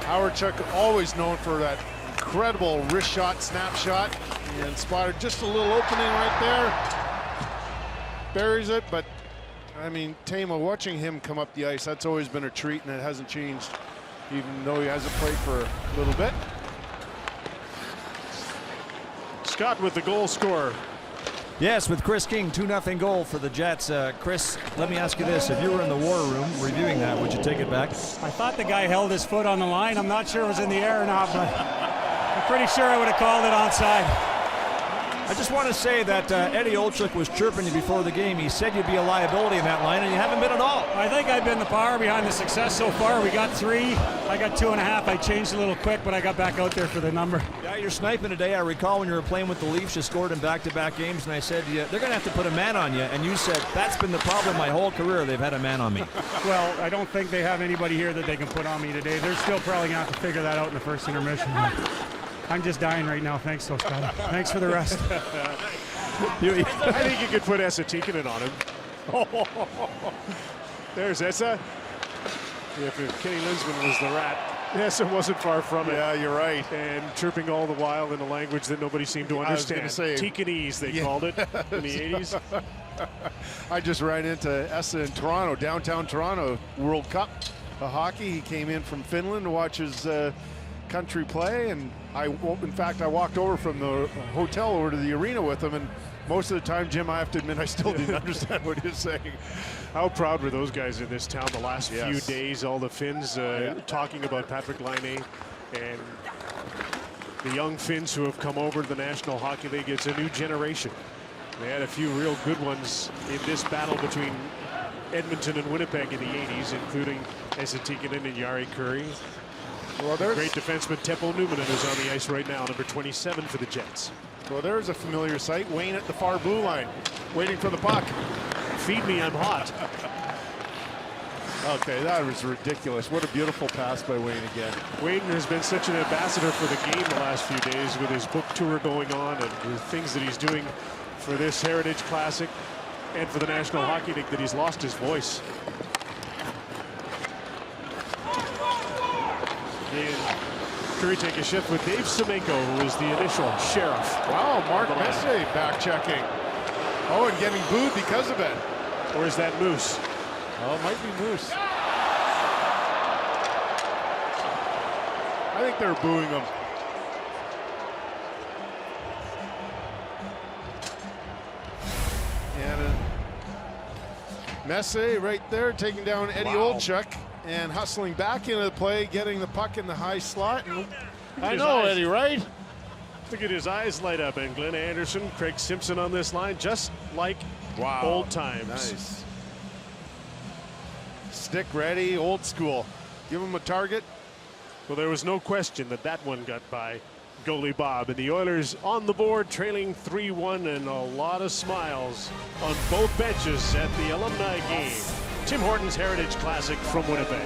Howard Chuck always known for that incredible wrist shot, snapshot, and spotted just a little opening right there. Buries it, but I mean, Tama, watching him come up the ice, that's always been a treat, and it hasn't changed, even though he hasn't played for a little bit. Scott with the goal scorer. Yes, with Chris King, 2-0 goal for the Jets. Chris, let me ask you this. If you were in the war room reviewing that, would you take it back? I thought the guy held his foot on the line. I'm not sure it was in the air or not, but I'm pretty sure I would have called it onside. I just want to say that Eddie Olczyk was chirping you before the game. He said you'd be a liability in that line, and you haven't been at all. I think I've been the power behind the success so far. We got 3. I got 2.5. I changed a little quick, but I got back out there for the number. Yeah, you're sniping today. I recall when you were playing with the Leafs, you scored in back-to-back games, and I said, they're going to have to put a man on you. And you said, that's been the problem my whole career. They've had a man on me. Well, I don't think they have anybody here that they can put on me today. They're still probably going to have to figure that out in the first intermission. I'm just dying right now. Thanks, though, Scott. Thanks for the rest. I think you could put Esa Tikkanen on him. There's Esa. If Kenny Linsman was the Rat, Esa wasn't far from it. Yeah, you're right. And chirping all the while in a language that nobody seemed to understand. I was going to say, Tikkanese, they called it in the 80s. I just ran into Esa in Toronto, downtown Toronto, World Cup of hockey. He came in from Finland to watch his country play, and in fact, I walked over from the hotel over to the arena with him, and most of the time, Jim, I have to admit, I still didn't understand what he was saying. How proud were those guys in this town the last few days, all the Finns talking about Patrick Laine and the young Finns who have come over to the National Hockey League. It's a new generation. They had a few real good ones in this battle between Edmonton and Winnipeg in the 80s, including Esa Tikkanen and Jari Kurri. Well, there's great defenseman Teppo Numminen is on the ice right now, number 27 for the Jets. Well, there's a familiar sight. Wayne at the far blue line, waiting for the puck. Feed me, I'm hot. Okay, that was ridiculous. What a beautiful pass by Wayne again. Wayne has been such an ambassador for the game the last few days with his book tour going on and the things that he's doing for this Heritage Classic and for the National Hockey League that he's lost his voice. Curry take a shift with Dave Semenko, who was the initial sheriff. Wow, Mark Messier back checking. Oh, and getting booed because of it. Or is that Moose? Oh, it might be Moose. I think they're booing him. And Messier right there taking down Eddie Olczyk and hustling back into the play, getting the puck in the high slot. And I know, Eddie, right? Look at his eyes light up. And Glenn Anderson, Craig Simpson on this line, just like old times. Nice. Stick ready, old school. Give him a target. Well, there was no question that that one got by goalie Bob. And the Oilers on the board, trailing 3-1, and a lot of smiles on both benches at the alumni game. Tim Hortons Heritage Classic from Winnipeg.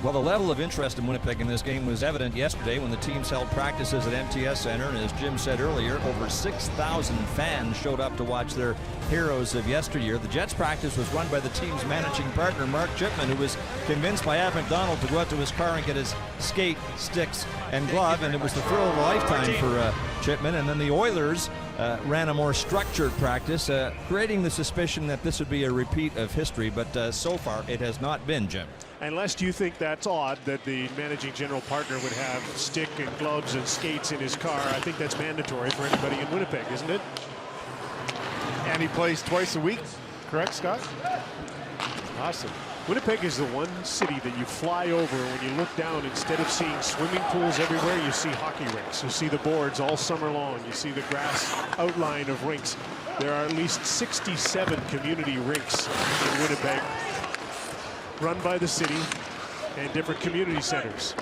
Well, the level of interest in Winnipeg in this game was evident yesterday when the teams held practices at MTS Center. And as Jim said earlier, over 6,000 fans showed up to watch their heroes of yesteryear. The Jets practice was run by the team's managing partner, Mark Chipman, who was convinced by Ab McDonald to go out to his car and get his skate, sticks, and glove. And it was the thrill of a lifetime for Chipman. And then the Oilers ran a more structured practice, creating the suspicion that this would be a repeat of history. But so far, it has not been, Jim. Unless you think that's odd that the managing general partner would have stick and gloves and skates in his car, I think that's mandatory for anybody in Winnipeg, isn't it? And he plays twice a week, correct, Scott? Awesome. Winnipeg is the one city that you fly over when you look down. Instead of seeing swimming pools everywhere, you see hockey rinks. You see the boards all summer long. You see the grass outline of rinks. There are at least 67 community rinks in Winnipeg, run by the city and different community centers.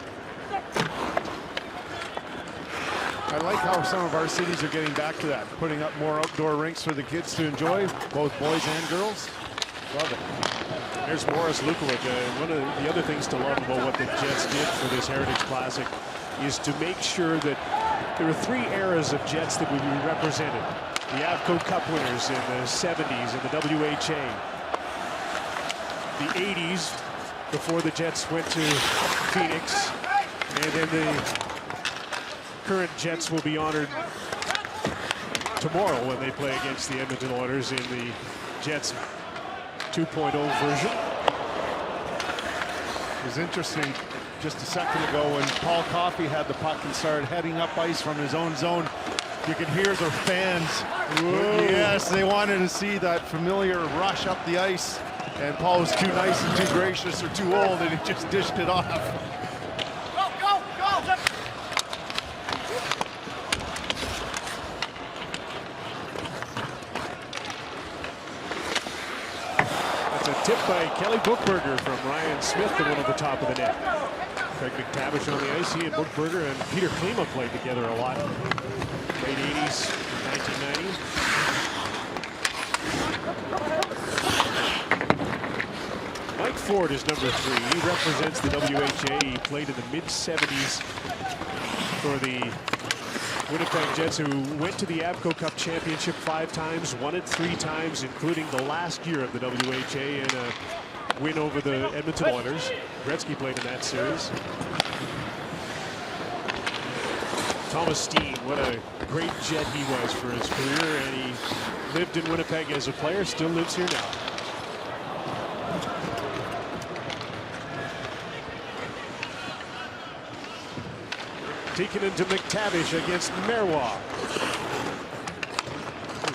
I like how some of our cities are getting back to that, putting up more outdoor rinks for the kids to enjoy, both boys and girls. Love it. There's Morris Lukovic. One of the other things to love about what the Jets did for this Heritage Classic is to make sure that there are 3 eras of Jets that would be represented. The Avco Cup winners in the 70s and the WHA. The 80s, before the Jets went to Phoenix, and then the current Jets will be honored tomorrow when they play against the Edmonton Oilers in the Jets 2.0 version. It was interesting just a second ago when Paul Coffey had the puck and started heading up ice from his own zone. You could hear the fans. Whoa. Yes, they wanted to see that familiar rush up the ice. And Paul was too nice and too gracious or too old, and he just dished it off. Go, go, go! That's a tip by Kelly Bookberger from Ryan Smith, the one at the top of the net. Craig McTavish on the ice. He and Bookberger and Peter Klima played together a lot. Late 80s, 1990s. Mike Ford is number 3. He represents the WHA. He played in the mid-70s for the Winnipeg Jets, who went to the Avco Cup Championship 5 times, won it 3 times, including the last year of the WHA in a win over the Edmonton Oilers. Gretzky played in that series. Thomas Steen, what a great Jet he was for his career, and he lived in Winnipeg as a player, still lives here now. Taken into McTavish against Merwa.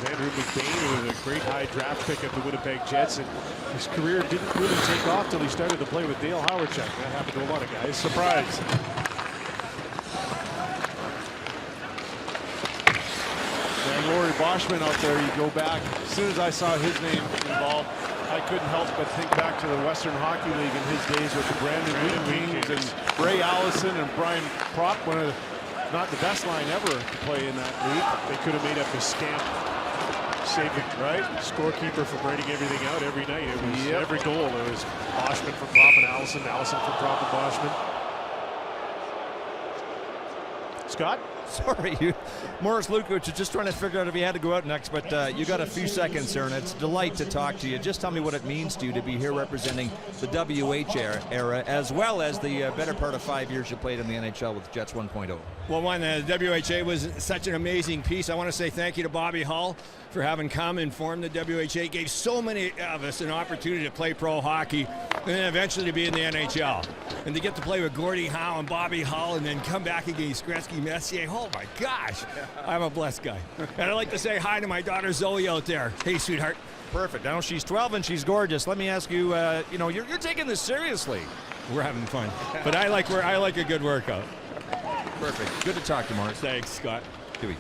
Andrew McBain, who was a great high draft pick of the Winnipeg Jets, and his career didn't really take off till he started to play with Dale Howardchuk. That happened to a lot of guys. Surprise. And Laurie Boschman out there, you go back. As soon as I saw his name involved, I couldn't help but think back to the Western Hockey League in his days with the Brandon Wheat Kings and Ray Allison and Brian Propp, one of the, not the best line ever to play in that league. They could have made up a scamp saving, right? Scorekeeper for writing everything out every night. It was every goal. It was Boschman for propping Allison, Allison for propping Boschman. Scott? Sorry, Morris Lukowicz is just trying to figure out if he had to go out next, but you got a few seconds here, and it's a delight to talk to you. Just tell me what it means to you to be here representing the WH era, as well as the better part of 5 years you played in the NHL with Jets 1.0. Well, one, the WHA was such an amazing piece. I want to say thank you to Bobby Hull for having come and formed the WHA. Gave so many of us an opportunity to play pro hockey and then eventually to be in the NHL. And to get to play with Gordie Howe and Bobby Hull and then come back against Gretzky, Messier, oh my gosh, I'm a blessed guy. And I'd like to say hi to my daughter Zoe out there. Hey, sweetheart. Perfect. Now she's 12 and she's gorgeous. Let me ask you, you're taking this seriously. We're having fun. But I like a good workout. Perfect. Good to talk to you, Morris. Thanks, Scott. Dewey.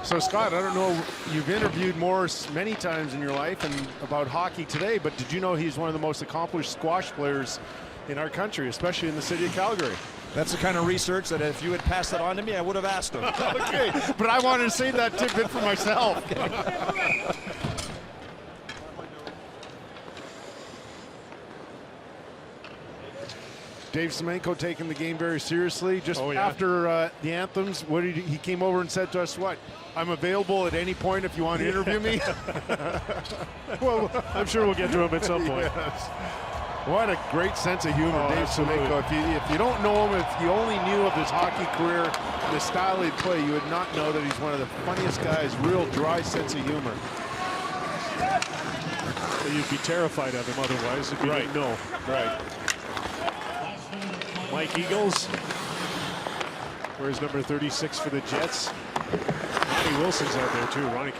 So, Scott, I don't know, you've interviewed Morris many times in your life and about hockey today, but did you know he's one of the most accomplished squash players in our country, especially in the city of Calgary? That's the kind of research that if you had passed that on to me, I would have asked him. Okay, but I wanted to say that tidbit for myself. Dave Semenko taking the game very seriously. Just after the anthems, he came over and said to us, what? I'm available at any point if you want to interview me. Well, I'm sure we'll get to him at some point. Yes. What a great sense of humor, Dave Semenko. If you don't know him, if you only knew of his hockey career, the style he'd play, you would not know that he's one of the funniest guys, real dry sense of humor. You'd be terrified of him otherwise if you didn't know. Right. Mike Eagles, where's number 36 for the Jets? Ronnie Wilson's out there too. Ronnie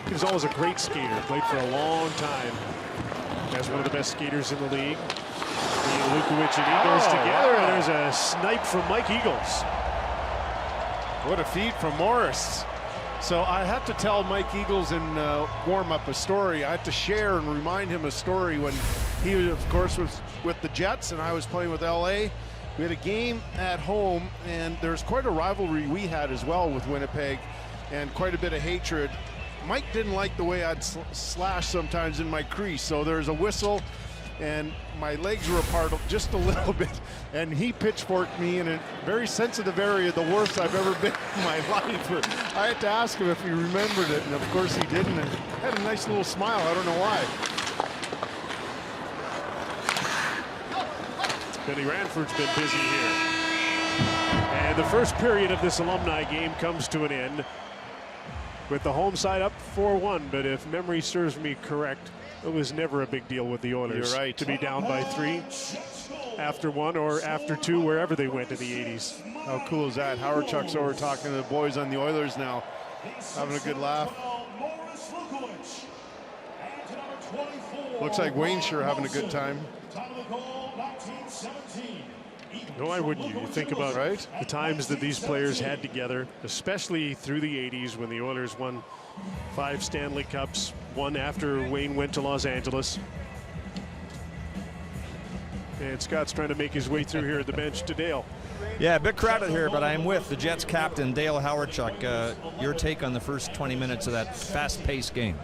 he was always a great skater, played for a long time as one of the best skaters in the league. Lukowicz and Eagles together, and there's a snipe from Mike Eagles. What a feed from Morris. So I have to tell Mike Eagles in warm-up a story. I have to share and remind him a story when he, of course, was with the Jets and I was playing with LA. We had a game at home, and there's quite a rivalry we had as well with Winnipeg and quite a bit of hatred. Mike didn't like the way I'd slash sometimes in my crease, so there's a whistle, and my legs were apart just a little bit, and he pitchforked me in a very sensitive area, the worst I've ever been in my life. I had to ask him if he remembered it, and of course he didn't, and had a nice little smile. I don't know why. Billy Ranford's been busy here. And the first period of this alumni game comes to an end with the home side up 4-1, but if memory serves me correct, it was never a big deal with the Oilers to be down by 3 after 1 or after 2, wherever they went in the 80s. How cool is that? Howard Chuck's over talking to the boys on the Oilers now, having a good laugh. Looks like Wayne's sure having a good time. No, I wouldn't. You think about the times that these players had together, especially through the 80s when the Oilers won 5 Stanley Cups, one after Wayne went to Los Angeles. And Scott's trying to make his way through here at the bench to Dale. Yeah, a bit crowded here, but I'm with the Jets captain, Dale Hawerchuk. Your take on the first 20 minutes of that fast-paced game?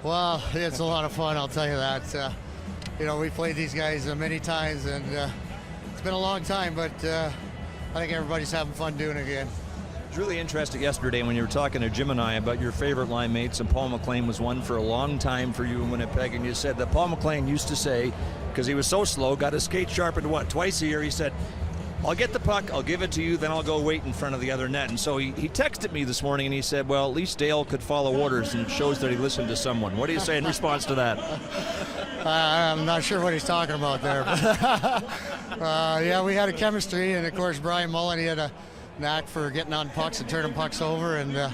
Well, it's a lot of fun, I'll tell you that. We played these guys many times, and it's been a long time, but I think everybody's having fun doing it again. It was really interesting yesterday when you were talking to Jim and I about your favorite line mates, and Paul McLean was one for a long time for you in Winnipeg, and you said that Paul McLean used to say, because he was so slow, got his skate sharpened, twice a year, he said, I'll get the puck, I'll give it to you, then I'll go wait in front of the other net. And so he texted me this morning and he said, well, at least Dale could follow orders, and it shows that he listened to someone. What do you say in response to that? I'm not sure what he's talking about there. Yeah, we had a chemistry, and of course Brian Mullen, he had a knack for getting on pucks and turning pucks over, and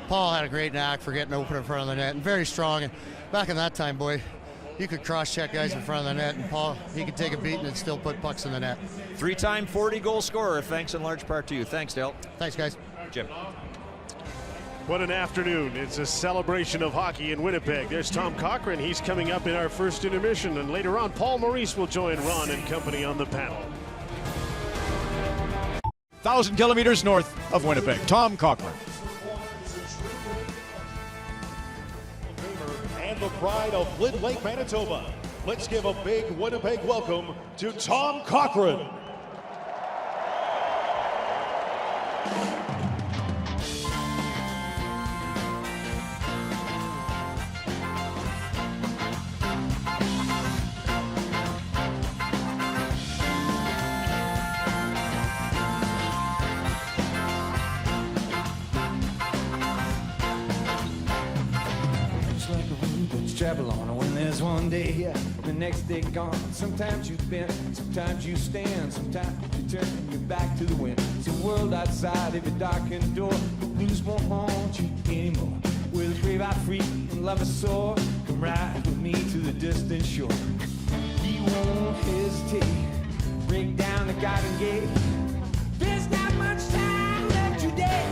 Paul had a great knack for getting open in front of the net, and very strong. And back in that time, boy, you could cross-check guys in front of the net, and Paul, he could take a beating and still put pucks in the net. 3-time 40-goal scorer, thanks in large part to you. Thanks, Dale. Thanks, guys. Jim. What an afternoon. It's a celebration of hockey in Winnipeg. There's Tom Cochran. He's coming up in our first intermission, and later on, Paul Maurice will join Ron and company on the panel. 1,000 kilometers north of Winnipeg, Tom Cochran. and the pride of Lynn Lake, Manitoba. Let's give a big Winnipeg welcome to Tom Cochrane. Travel on when there's one day here, the next day gone. Sometimes you bend, sometimes you stand, sometimes you turn your back to the wind. It's a world outside every darkened door. The blues won't haunt you anymore. With a grave out free and love is sore, come ride with me to the distant shore. He won't hesitate, break down the garden gate. There's not much time left today.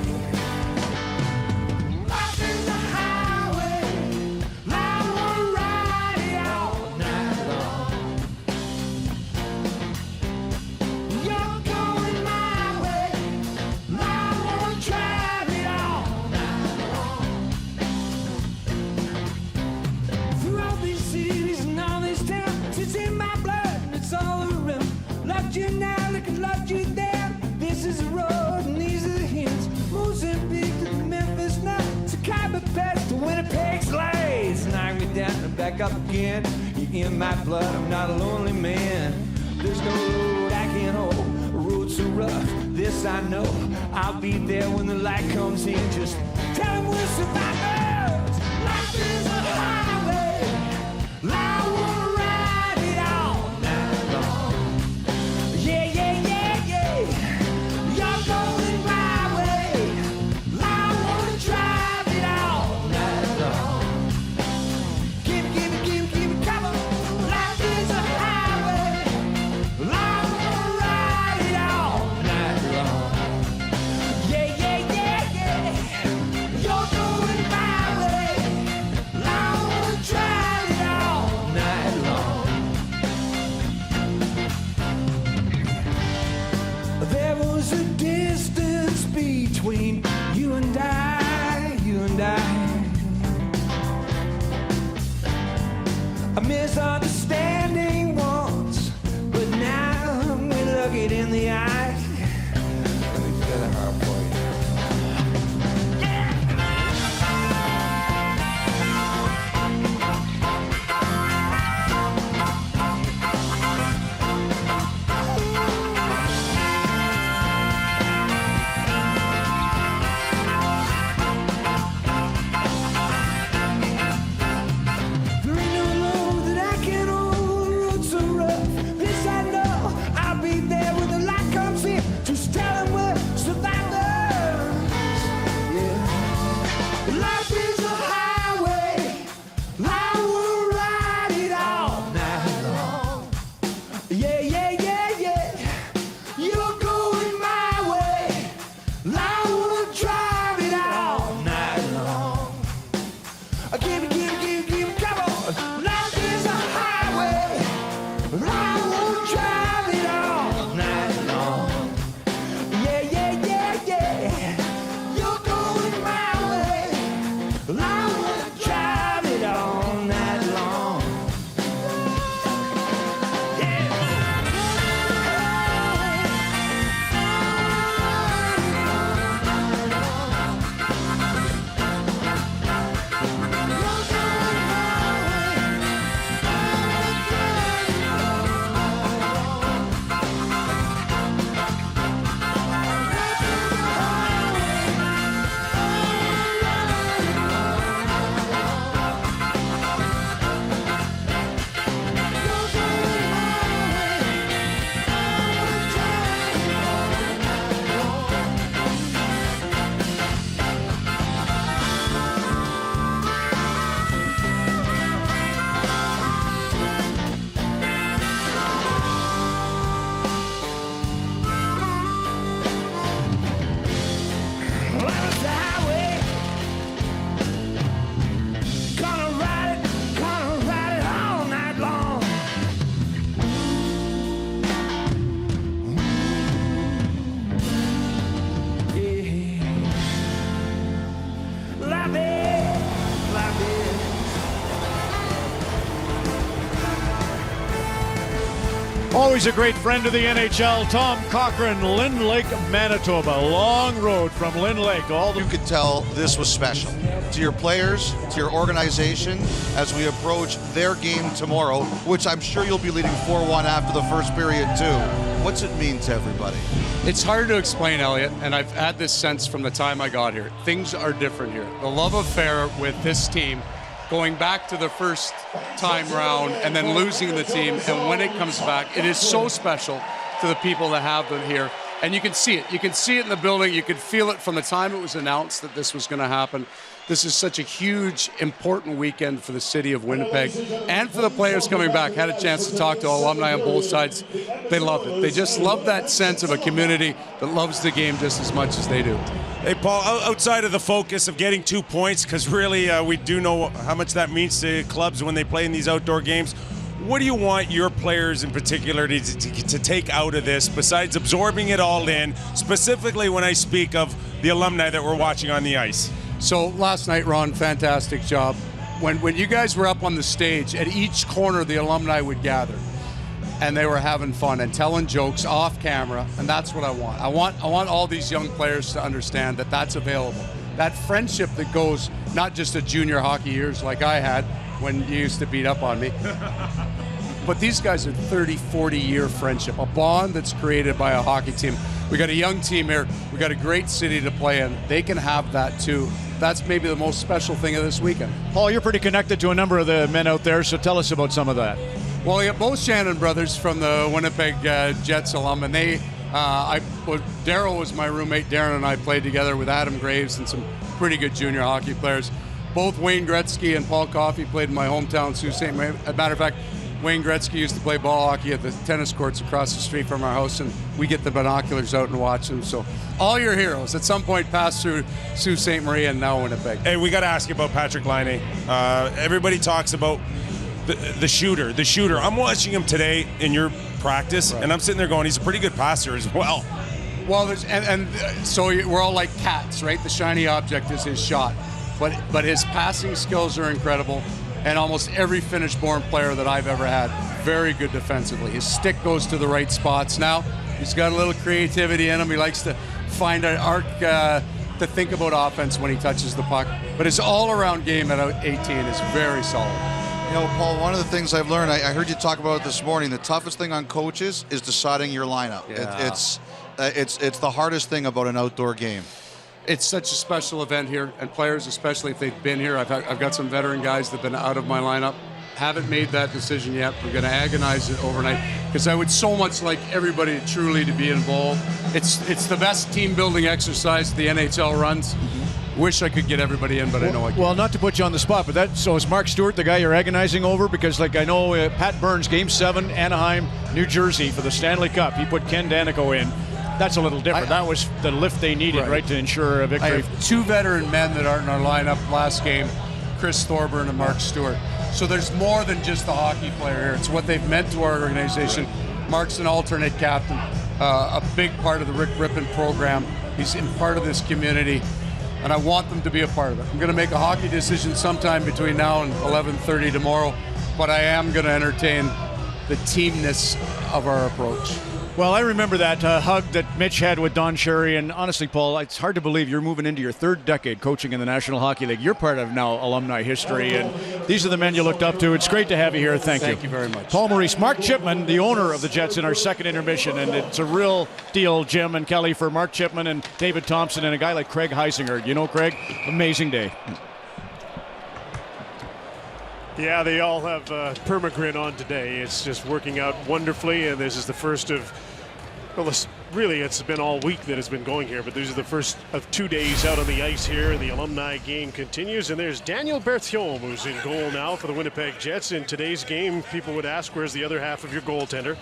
You now, look and loved you there. This is the road and these are the hints. Mozambique to Memphis now. Chicago past to Winnipeg's lays. Knock me down and back up again. You're in my blood, I'm not a lonely man. There's no road I can hold, a road so rough, this I know. I'll be there when the light comes in. Just tell them we're survivors. Life is a highway. I wanna ride it all night long. Yeah, yeah, yeah, yeah. You're going my way. I wanna drive it all night long. Give it, come on. Life is a highway. I wanna ride it all night long. Yeah, yeah, yeah, yeah. You're going my way. I wanna drive it all night long. There was a distance between you and I, you and I. A misunderstanding once, but now we look it in the eye. Let me feel it hard for you. There ain't no road that I can hold, the road so rough. This I know, I'll be there when the light comes in. Just tell them we're survivors. Yeah. Life is a highway. I will ride it all night long. Yeah, yeah, yeah, yeah. You're going my way. I will drive it all night long. Give it, come on. Life is a highway. I will drive it all night long. Yeah, yeah, yeah, yeah. You're going my way. I Always a great friend of the NHL, Tom Cochrane, Lynn Lake, Manitoba. Long road from Lynn Lake. You could tell this was special to your players, to your organization, as we approach their game tomorrow, which I'm sure you'll be leading 4-1 after the first period too. What's it mean to everybody? It's hard to explain, Elliot, and I've had this sense from the time I got here. Things are different here. The love affair with this team, going back to the first time round and then losing the team, and when it comes back, it is so special to the people that have them here. And you can see it. You can see it in the building. You can feel it from the time it was announced that this was going to happen. This is such a huge, important weekend for the city of Winnipeg and for the players coming back. Had a chance to talk to alumni on both sides. They loved it. They just love that sense of a community that loves the game just as much as they do. Hey, Paul, outside of the focus of getting 2 points, because really we do know how much that means to clubs when they play in these outdoor games, what do you want your players in particular to take out of this, besides absorbing it all in, specifically when I speak of the alumni that we're watching on the ice? So last night, Ron, fantastic job. When you guys were up on the stage, at each corner the alumni would gather, and they were having fun and telling jokes off camera, and that's what I want. I want all these young players to understand that that's available. That friendship that goes not just to junior hockey years like I had when you used to beat up on me, but these guys are 30, 40-year friendship, a bond that's created by a hockey team. We got a young team here. We got a great city to play in. They can have that too. That's maybe the most special thing of this weekend. Paul, you're pretty connected to a number of the men out there, so tell us about some of that. Well, we got both Shannon brothers from the Winnipeg Jets alum, and Daryl was my roommate. Darren and I played together with Adam Graves and some pretty good junior hockey players. Both Wayne Gretzky and Paul Coffey played in my hometown, Sault Ste. Marie. As a matter of fact, Wayne Gretzky used to play ball hockey at the tennis courts across the street from our house, and we get the binoculars out and watch them. So all your heroes at some point passed through Sault Ste. Marie and now Winnipeg. Hey, we got to ask you about Patrick Laine. Everybody talks about the shooter. I'm watching him today in your practice, and I'm sitting there going, he's a pretty good passer as well. Well, so we're all like cats, right? The shiny object is his shot. But his passing skills are incredible, and almost every Finnish-born player that I've ever had, very good defensively. His stick goes to the right spots. Now, he's got a little creativity in him. He likes to find an arc to think about offense when he touches the puck. But his all-around game at 18 is very solid. You know, Paul, one of the things I've learned, I heard you talk about it this morning, the toughest thing on coaches is deciding your lineup. Yeah. It's the hardest thing about an outdoor game. It's such a special event here, and players, especially if they've been here. I've got some veteran guys that have been out of my lineup. Haven't made that decision yet. We're going to agonize it overnight because I would so much like everybody truly to be involved. It's the best team-building exercise the NHL runs. Wish I could get everybody in, but I know I can't. Well, not to put you on the spot, but so is Mark Stewart the guy you're agonizing over? Because, like, I know Pat Burns, Game 7, Anaheim, New Jersey for the Stanley Cup. He put Ken Danico in. That's a little different. That was the lift they needed, right, to ensure a victory. I have 2 veteran men that aren't in our lineup last game, Chris Thorburn and Mark Stewart. So there's more than just the hockey player here. It's what they've meant to our organization. Mark's an alternate captain, a big part of the Rick Rippon program. He's in part of this community, and I want them to be a part of it. I'm going to make a hockey decision sometime between now and 11:30 tomorrow, but I am going to entertain the teamness of our approach. Well, I remember that hug that Mitch had with Don Cherry, and honestly, Paul, it's hard to believe you're moving into your 3rd decade coaching in the National Hockey League. You're part of now alumni history, and these are the men you looked up to. It's great to have you here. Thank you. Thank you very much. Paul Maurice, Mark Chipman, the owner of the Jets in our 2nd intermission, and it's a real deal, Jim and Kelly, for Mark Chipman and David Thompson and a guy like Craig Heisinger. You know Craig? Amazing day. Yeah, they all have permagrin on today. It's just working out wonderfully, and this is the first of, well, it's been all week that it's been going here, but these are the first of 2 days out on the ice here, and the alumni game continues, and there's Daniel Berthiaume, who's in goal now for the Winnipeg Jets. In today's game, people would ask, where's the other half of your goaltender?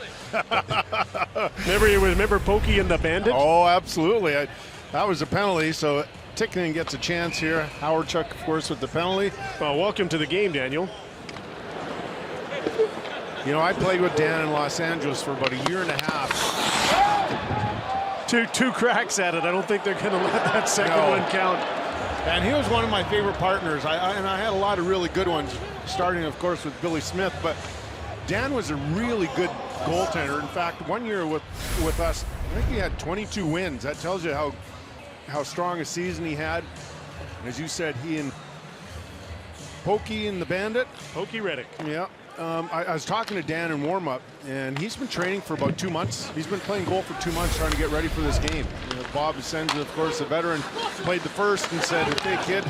remember Pokey and the Bandit? Oh, absolutely. That was a penalty, so Ticknen gets a chance here. Howard Chuck, of course, with the penalty. Well, welcome to the game, Daniel. You know, I played with Dan in Los Angeles for about a year and a half. Two cracks at it. I don't think they're going to let that second one count. And he was one of my favorite partners. I had a lot of really good ones, starting, of course, with Billy Smith. But Dan was a really good goaltender. In fact, one year with us, I think he had 22 wins. That tells you how strong a season he had. As you said, he and Pokey and the Bandit. Pokey Reddick. Yeah. I was talking to Dan in warm-up, and he's been training for about 2 months. He's been playing goal for 2 months trying to get ready for this game. Bob Senza, of course, a veteran, played the first and said, "Okay, kid,"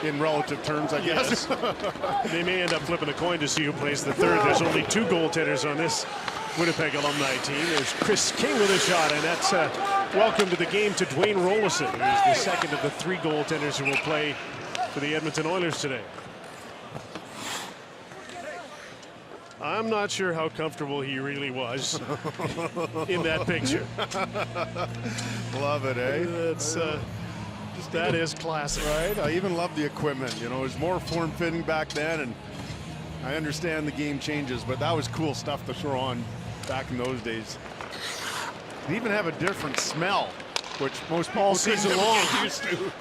in relative terms, I guess. Yes. They may end up flipping a coin to see who plays the third. There's only 2 goaltenders on this Winnipeg alumni team. There's Chris King with a shot, and that's welcome to the game to Dwayne Rollison, who's the second of the 3 goaltenders who will play for the Edmonton Oilers today. I'm not sure how comfortable he really was in that picture. Love it, eh? That's that is classic. Right? I even love the equipment. You know, it was more form-fitting back then, and I understand the game changes, but that was cool stuff to throw on back in those days. They even have a different smell, which most people season never long get used to.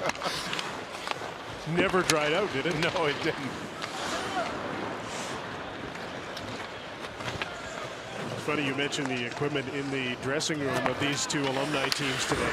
Never dried out, did it? No, it didn't. Funny you mentioned the equipment in the dressing room of these 2 alumni teams today.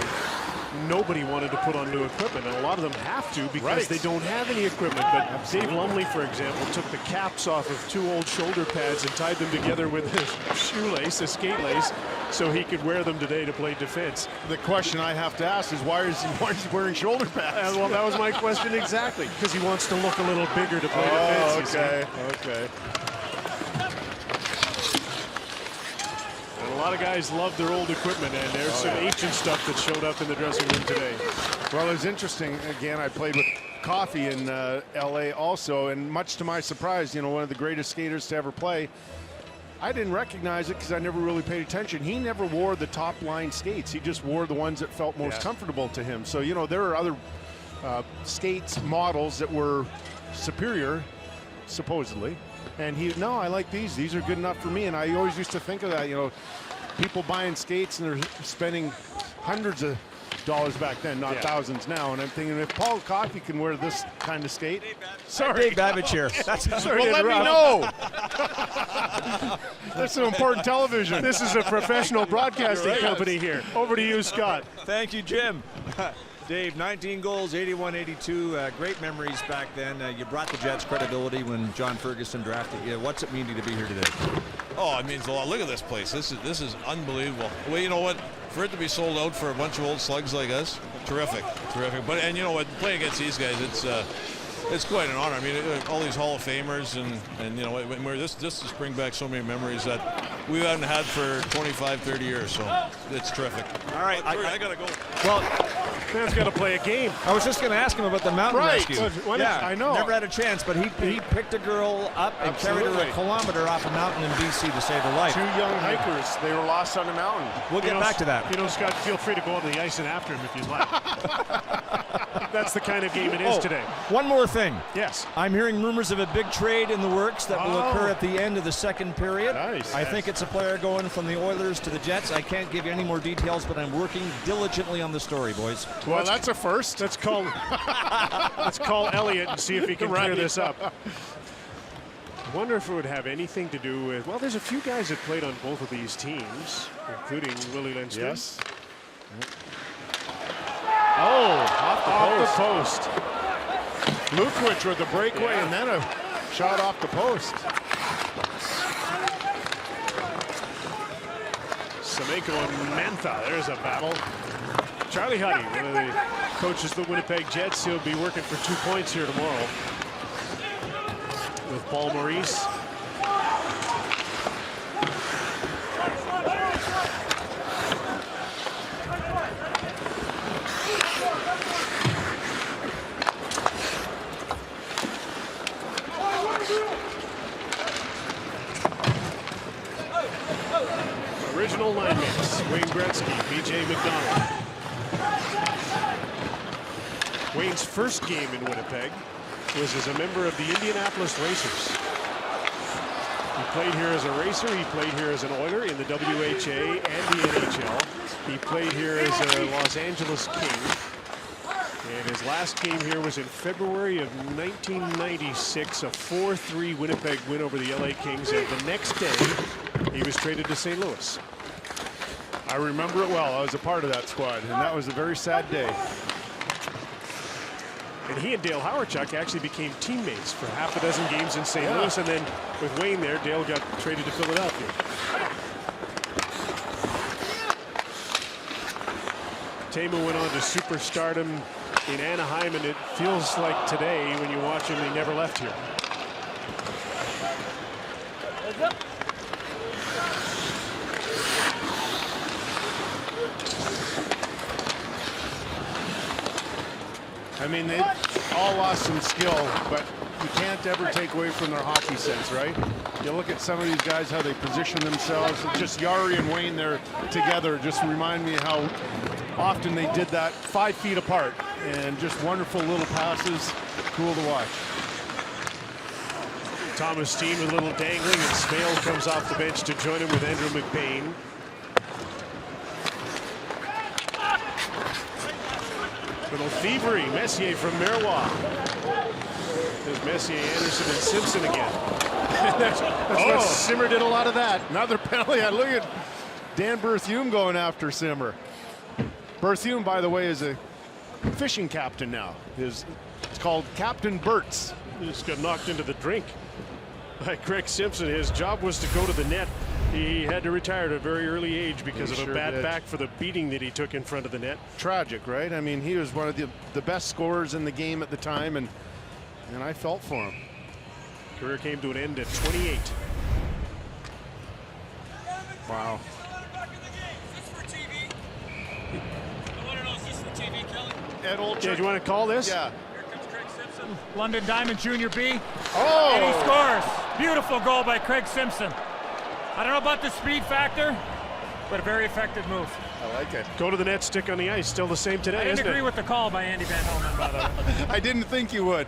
Nobody wanted to put on new equipment, and a lot of them have to because they don't have any equipment. But Dave Lumley, for example, took the caps off of 2 old shoulder pads and tied them together with a shoelace, a skate lace, so he could wear them today to play defense. The question I have to ask is why is he wearing shoulder pads? Well, that was my question exactly, because he wants to look a little bigger to play defense. Okay. A lot of guys love their old equipment, and there's some ancient stuff that showed up in the dressing room today. Well, it's interesting. Again, I played with Coffey in L.A. also, and much to my surprise, you know, one of the greatest skaters to ever play. I didn't recognize it because I never really paid attention. He never wore the top line skates. He just wore the ones that felt most comfortable to him. So, you know, there are other skates models that were superior, supposedly. And no, I like these. These are good enough for me. And I always used to think of that, you know, people buying skates and they're spending hundreds of dollars back then, not thousands now. And I'm thinking, if Paul Coffey can wear this kind of skate. Sorry, Dave Babbage here. Well, let me know. That's an important television. This is a professional broadcasting company here. Over to you, Scott. Thank you, Jim. Dave, 19 goals, 81-82. Great memories back then. You brought the Jets credibility when John Ferguson drafted you. What's it mean to be here today? Oh, it means a lot. Look at this place. This is unbelievable. Well, you know what? For it to be sold out for a bunch of old slugs like us, terrific. But and you know what? Playing against these guys, it's quite an honor. I mean, all these Hall of Famers and you know, this just bring back so many memories that we haven't had for 25, 30 years. So it's terrific. All right, I gotta go. Well, man's got to play a game. I was just going to ask him about the mountain rescue. I know. Never had a chance, but he picked a girl up and carried her a kilometer off a mountain in BC to save her life. 2 young hikers. They were lost on the mountain. We'll get back to that. You know, Scott, feel free to go on the ice and after him if you'd like. That's the kind of game it is today. One more thing. Yes. I'm hearing rumors of a big trade in the works that will occur at the end of the second period. Nice. I think it's a player going from the Oilers to the Jets. I can't give you any more details, but I'm working diligently on the story, boys. Well, that's a first. Let's call Elliot and see if he can clear this up. I wonder if it would have anything to do with, well, there's a few guys that played on both of these teams, including Willie Lindstrom. Yes. Oh, off the post. Lukwich with the breakaway and then a shot off the post. Semenko and Mantha, there's a battle. Charlie Huddy, one of the coaches of the Winnipeg Jets, he'll be working for 2 points here tomorrow with Paul Maurice. Original line mates, Wayne Gretzky, B.J. McDonald. Wayne's first game in Winnipeg was as a member of the Indianapolis Racers. He played here as a racer, he played here as an Oiler in the WHA and the NHL. He played here as a Los Angeles King. And his last game here was in February of 1996, a 4-3 Winnipeg win over the LA Kings. And the next day, he was traded to St. Louis. I remember it well. I was a part of that squad, and that was a very sad day. And he and Dale Hawerchuk actually became teammates for half a dozen games in St. Louis. And then with Wayne there, Dale got traded to Philadelphia. Teemu went on to superstardom in Anaheim, and it feels like today when you watch him, he never left here. I mean, they all lost some skill, but you can't ever take away from their hockey sense, right? You look at some of these guys, how they position themselves. Just Yari and Wayne there together just remind me how often they did that 5 feet apart, and just wonderful little passes. Cool to watch. Thomas Steen with a little dangling, and Smale comes off the bench to join him with Andrew McBain. Little thievery, Messier from Miroir. There's Messier, Anderson, and Simpson again. that's what Simmer did a lot of that. Another penalty. Look at Dan Berthume going after Simmer. Berthume, by the way, is a fishing captain now. It's called Captain Bert's. He just got knocked into the drink by Craig Simpson. His job was to go to the net. He had to retire at a very early age because of a bad back for the beating that he took in front of the net. Tragic, right? I mean, he was one of the best scorers in the game at the time, and I felt for him. Career came to an end at 28. Wow. Ed Olczyk. Yeah, do you want to call this? Yeah. London Diamond Junior B. Oh! And he scores. Beautiful goal by Craig Simpson. I don't know about the speed factor, but a very effective move. I like it. Go to the net, stick on the ice. Still the same today, I didn't isn't agree it? with the call by Andy Van Helmen, by the way. I didn't think you would.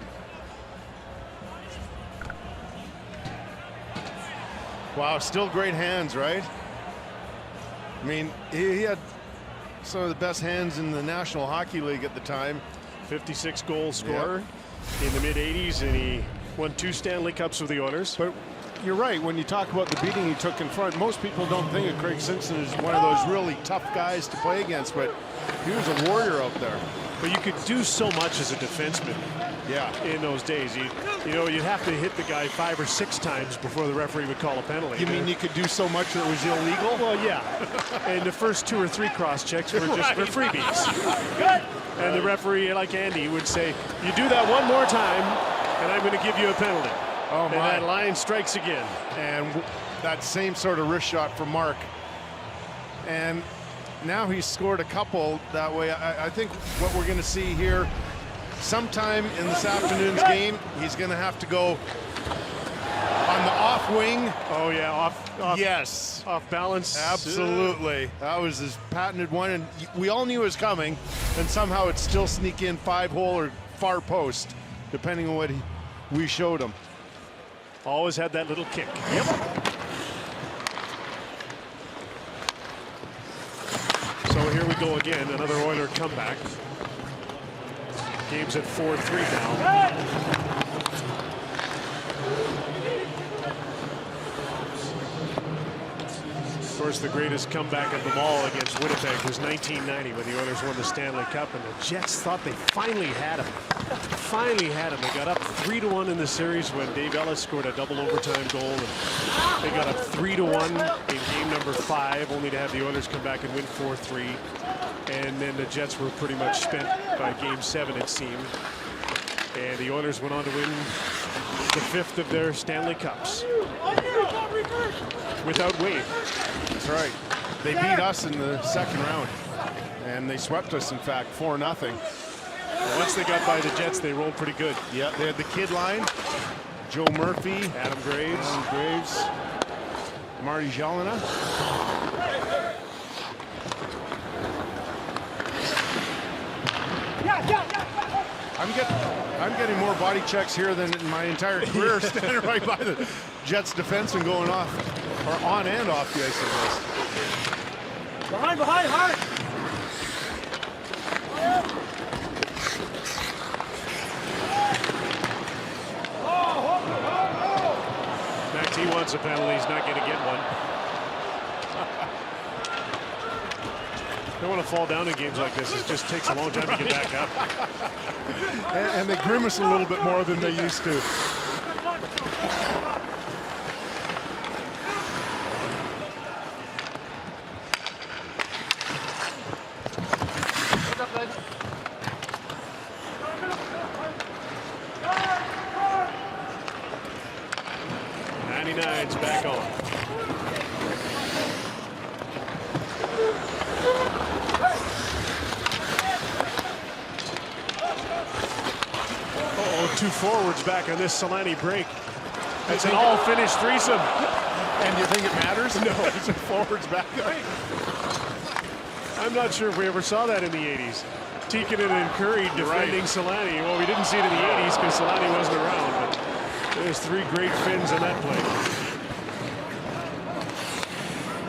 Wow, still great hands, right? I mean, he had some of the best hands in the National Hockey League at the time. 56 goal scorer in the mid-'80s, and he won 2 Stanley Cups with the Oilers. But you're right, when you talk about the beating he took in front, most people don't think of Craig Simpson as one of those really tough guys to play against, but he was a warrior out there. But you could do so much as a defenseman. Yeah. In those days, you know, you'd have to hit the guy 5 or 6 times before the referee would call a penalty. You mean you could do so much that was illegal? Well, yeah. And the first 2 or 3 cross checks were just for freebies. Good. And the referee, like Andy, would say, "You do that one more time, and I'm going to give you a penalty." Oh, and my. that line strikes again. And that same sort of wrist shot from Mark. And now he's scored a couple that way. I think what we're going to see here sometime in this afternoon's game, he's going to have to go on the off wing. Oh, yeah, off yes. Off balance. Absolutely. That was his patented one, and we all knew it was coming, and somehow it still sneak in 5-hole or far post, depending on what we showed him. Always had that little kick. Yep. So here we go again, another Oiler comeback. Game's at 4-3 now. Of course, the greatest comeback of them all against Winnipeg was 1990 when the Oilers won the Stanley Cup, and the Jets thought they finally had him. Finally had him. They got up 3-1 in the series when Dave Ellis scored a double overtime goal, and they got up 3-1 in game number 5, only to have the Oilers come back and win 4-3. And then the Jets were pretty much spent by game 7, it seemed. And the Oilers went on to win the 5th of their Stanley Cups without Wade. That's right. They beat us in the second round, and they swept us, in fact, 4-0. Once they got by the Jets, they rolled pretty good. Yeah, they had the kid line. Joe Murphy, Adam Graves, Marty Jalina. I'm getting more body checks here than in my entire career, standing right by the Jets defense and going off, or on and off the ice of this. Behind, hard. offensive penalty. He's not going to get one. Don't want to fall down in games like this. It just takes a long time to get back up. And they grimace a little bit more than they used to. '99's back on. Two forwards back on this Solani break. It's an all-finished threesome. And you think it matters? No, it's a forwards back. I'm not sure if we ever saw that in the 80s. Tikkanen and Curry defending Solani. Well, we didn't see it in the 80s because Solani wasn't around, but there's 3 great Finns on that play.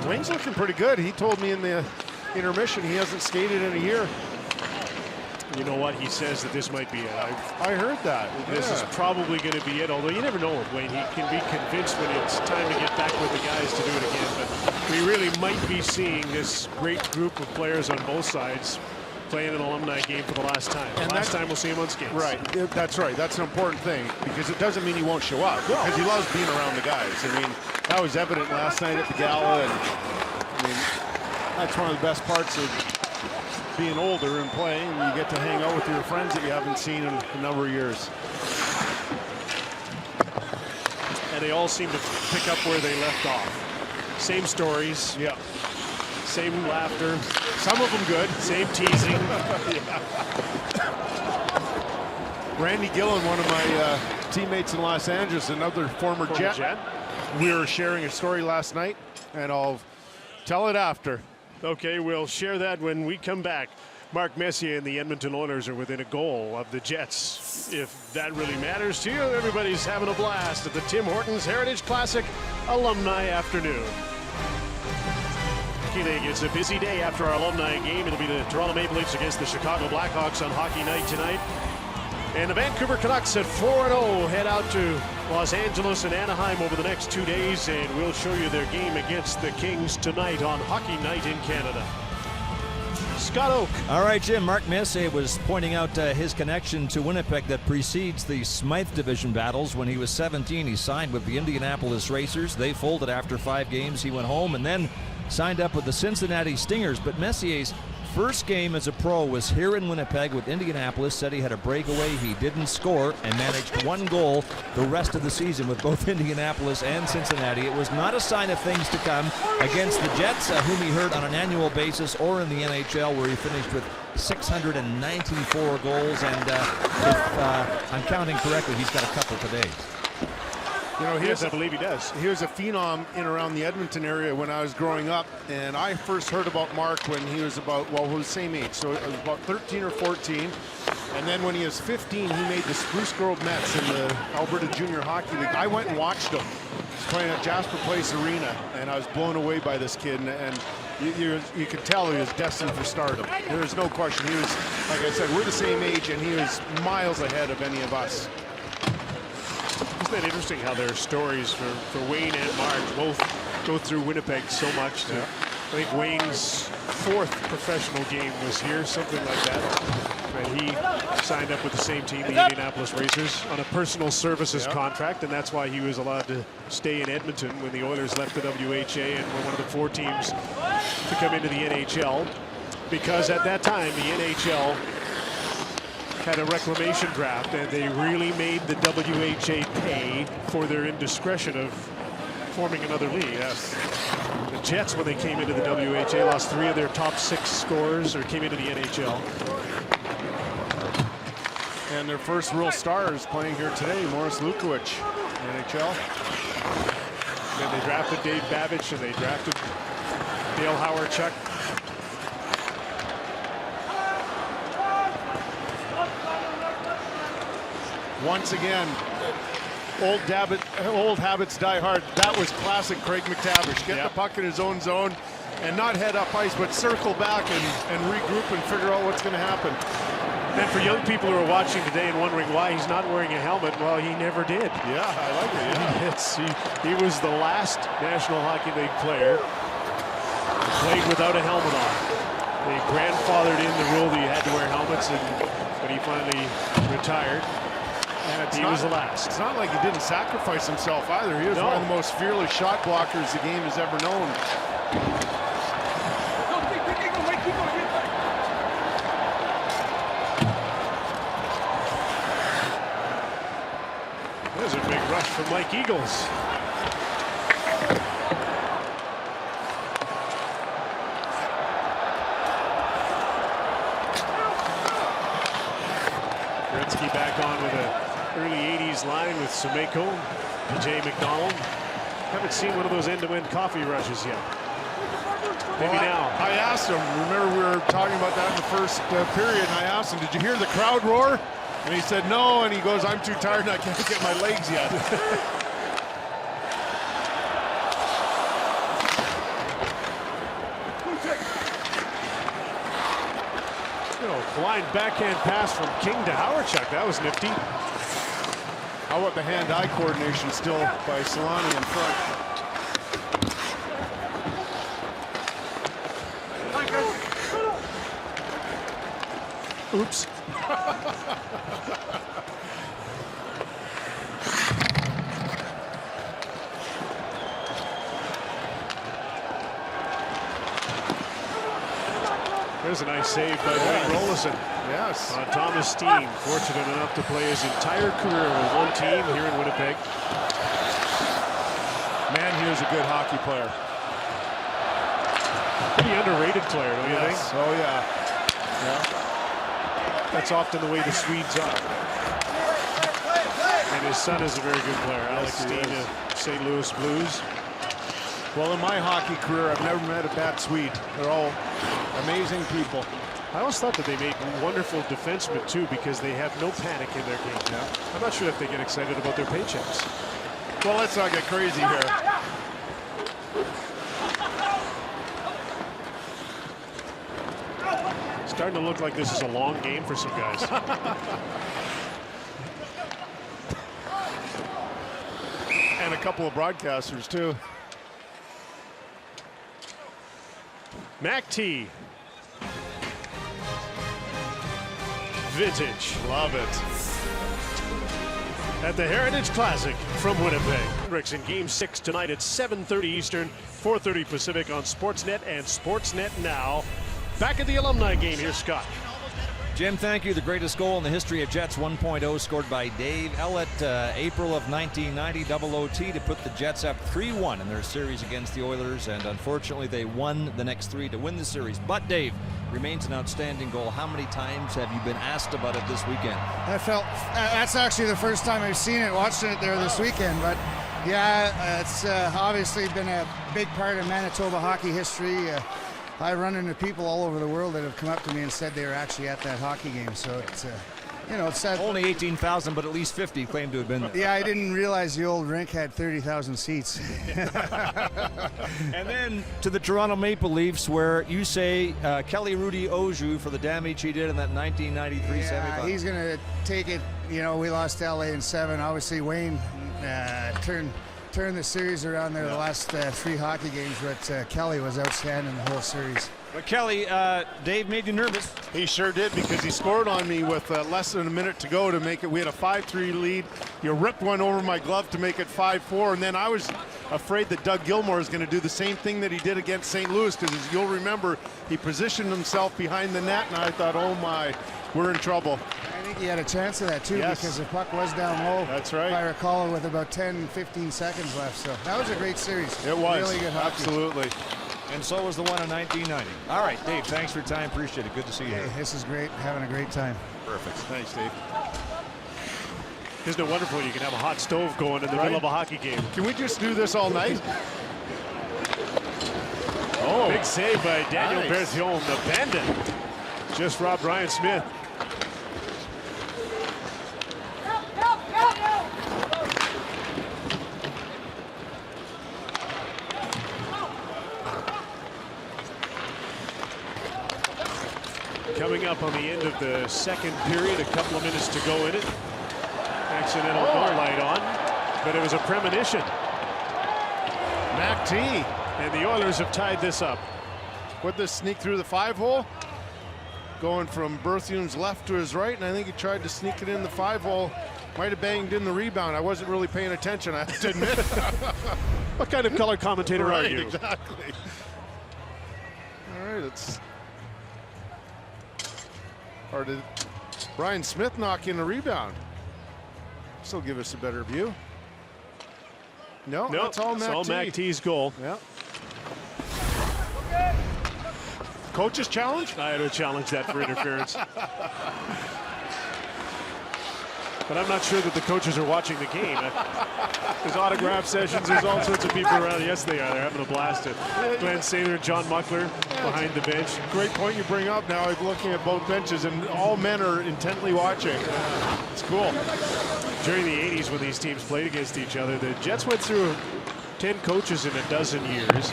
Wayne's looking pretty good. He told me in the intermission he hasn't skated in a year. You know what? He says that this might be it. I heard that. This is probably going to be it, although you never know with Wayne. He can be convinced when it's time to get back with the guys to do it again. But we really might be seeing this great group of players on both sides playing an alumni game for the last time. And last time we'll see him on skates. Right. That's right. That's an important thing because it doesn't mean he won't show up because he loves being around the guys. I mean, that was evident last night at the gala. And I mean, that's one of the best parts of being older and playing, and you get to hang out with your friends that you haven't seen in a number of years. And they all seem to pick up where they left off. Same stories. Yeah. Same laughter. Some of them good. Same teasing. Randy Gillen, one of my teammates in Los Angeles, another former Jet. We were sharing a story last night, and I'll tell it after. Okay, we'll share that when we come back. Mark Messier and the Edmonton Oilers are within a goal of the Jets. If that really matters to you, everybody's having a blast at the Tim Hortons Heritage Classic Alumni Afternoon. It's a busy day after our alumni game. It'll be the Toronto Maple Leafs against the Chicago Blackhawks on Hockey Night tonight. And the Vancouver Canucks at 4-0 head out to Los Angeles and Anaheim over the next 2 days, and we'll show you their game against the Kings tonight on Hockey Night in Canada. Scott Oak. All right, Jim. Mark Messier was pointing out his connection to Winnipeg that precedes the Smythe Division battles. When he was 17, he signed with the Indianapolis Racers. They folded after 5 games. He went home and then signed up with the Cincinnati Stingers. But Messier's first game as a pro was here in Winnipeg with Indianapolis. Said he had a breakaway. He didn't score and managed 1 goal the rest of the season with both Indianapolis and Cincinnati. It was not a sign of things to come against the Jets, whom he hurt on an annual basis, or in the NHL, where he finished with 694 goals. And if I'm counting correctly, he's got a couple today. You know, Yes, I believe he does. He was a phenom in around the Edmonton area when I was growing up, and I first heard about Mark when he was about, well, he was the same age, so it was about 13 or 14. And then when he was 15, he made the Spruce Grove Mets in the Alberta Junior Hockey League. I went and watched him. He was playing at Jasper Place Arena, and I was blown away by this kid. And you could tell he was destined for stardom. There's no question. He was, like I said, we're the same age, and he was miles ahead of any of us. Isn't that interesting how their stories for Wayne and Mark both go through Winnipeg so much? I think Wayne's 4th professional game was here, something like that. And he signed up with the same team, the Indianapolis Racers, on a personal services contract, and that's why he was allowed to stay in Edmonton when the Oilers left the WHA and were one of the 4 teams to come into the NHL. Because at that time, the NHL had a reclamation draft, and they really made the WHA pay for their indiscretion of forming another league. Yes. The Jets, when they came into the WHA, lost 3 of their top 6 scorers, or came into the NHL. And their first real stars playing here today, Morris Lukowicz, NHL. And they drafted Dave Babich, and they drafted Dale Howard-Chuck. Once again, old habits die hard. That was classic Craig McTavish. Get the puck in his own zone and not head up ice, but circle back and regroup and figure out what's going to happen. And for young people who are watching today and wondering why he's not wearing a helmet, well, he never did. Yeah, I like it, yeah. He was the last National Hockey League player who played without a helmet on. They grandfathered in the rule that you had to wear helmets, and when he finally retired, he was the last. It's not like he didn't sacrifice himself either. He was one of the most fearless shot blockers the game has ever known. There's a big rush from Mike Eagles. Gretzky back on with a early 80s line with Sumeko and Jay McDonald. Haven't seen one of those end-to-end coffee rushes yet. Maybe now. I asked him, remember we were talking about that in the first period, and I asked him, did you hear the crowd roar? And he said no, and he goes, I'm too tired and I can't get my legs yet. Blind backhand pass from King to Hawerchuk. That was nifty. How about the hand-eye coordination still by Solani in front? Oops. There's a nice save by Wayne Rollison. Yes. On Thomas Steen, fortunate enough to play his entire career with one team here in Winnipeg. Man, he was a good hockey player. Pretty underrated player, don't you think? Oh, yeah. That's often the way the Swedes are. And his son is a very good player, Alex Steen of St. Louis Blues. Well, in my hockey career, I've never met a bad Swede. They're all amazing people. I always thought that they made wonderful defensemen, too, because they have no panic in their game. Yeah. I'm not sure if they get excited about their paychecks. Well, let's not get crazy here. Starting to look like this is a long game for some guys. And a couple of broadcasters, too. Mac T. Vintage. Love it. At the Heritage Classic from Winnipeg. In Game 6 tonight at 7:30 Eastern, 4:30 Pacific on Sportsnet and Sportsnet Now. Back at the alumni game, here's Scott. Jim, thank you. The greatest goal in the history of Jets 1.0 scored by Dave Ellett, April of 1990, double OT to put the Jets up 3-1 in their series against the Oilers, and unfortunately they won the next three to win the series. But Dave, remains an outstanding goal. How many times have you been asked about it this weekend? That's actually the first time I've seen it, watching it there this weekend, but yeah, it's obviously been a big part of Manitoba hockey history. I run into people all over the world that have come up to me and said they were actually at that hockey game. So it's, it's sad. Only 18,000, but at least 50 claim to have been there. Yeah, I didn't realize the old rink had 30,000 seats. And then to the Toronto Maple Leafs, where you say Kelly Rudy owes you for the damage he did in that 1993 semifinal. He's going to take it. We lost to LA in 7. Obviously, Wayne turned the series around there the last 3 hockey games, but Kelly was outstanding the whole series. But Kelly, Dave made you nervous. He sure did, because he scored on me with less than a minute to go to make it. We had a 5-3 lead. You ripped one over my glove to make it 5-4, and then I was afraid that Doug Gilmour is going to do the same thing that he did against St. Louis, because as you'll remember, he positioned himself behind the net, and I thought, oh my, we're in trouble. I think he had a chance of that too, because the puck was down low. That's right. If I recall, with about 10-15 seconds left. So that was a great series. It was. Really good hockey. Absolutely. And so was the one in 1990. All right, Dave, thanks for your time. Appreciate it. Good to see you here. This is great. Having a great time. Perfect. Thanks, Dave. Isn't it wonderful you can have a hot stove going in the middle of a hockey game? Can we just do this all night? Oh, big save by Daniel Berthiaume, the bandit. Just robbed Ryan Smith. Coming up on the end of the second period, a couple of minutes to go in it. Accidental goal light on, but it was a premonition. Mac T, and the Oilers have tied this up. Would this sneak through the 5-hole? Going from Berthium's left to his right, and I think he tried to sneak it in the 5-hole. Might have banged in the rebound. I wasn't really paying attention, I have to admit. What kind of color commentator right, are you? Exactly. All right, it's... Or did Brian Smith knock in the rebound? Still give us a better view. No, that's all Mac T. It's all Mac T's goal. Yeah. Coach's challenge? I had to challenge that for interference. But I'm not sure that the coaches are watching the game. There's autograph sessions, there's all sorts of people around. Yes, they are. They're having a blast. Glenn Sather and John Muckler behind the bench. Great point you bring up now. I'm looking at both benches, and all men are intently watching. It's cool. During the 80s, when these teams played against each other, the Jets went through 10 coaches in a dozen years.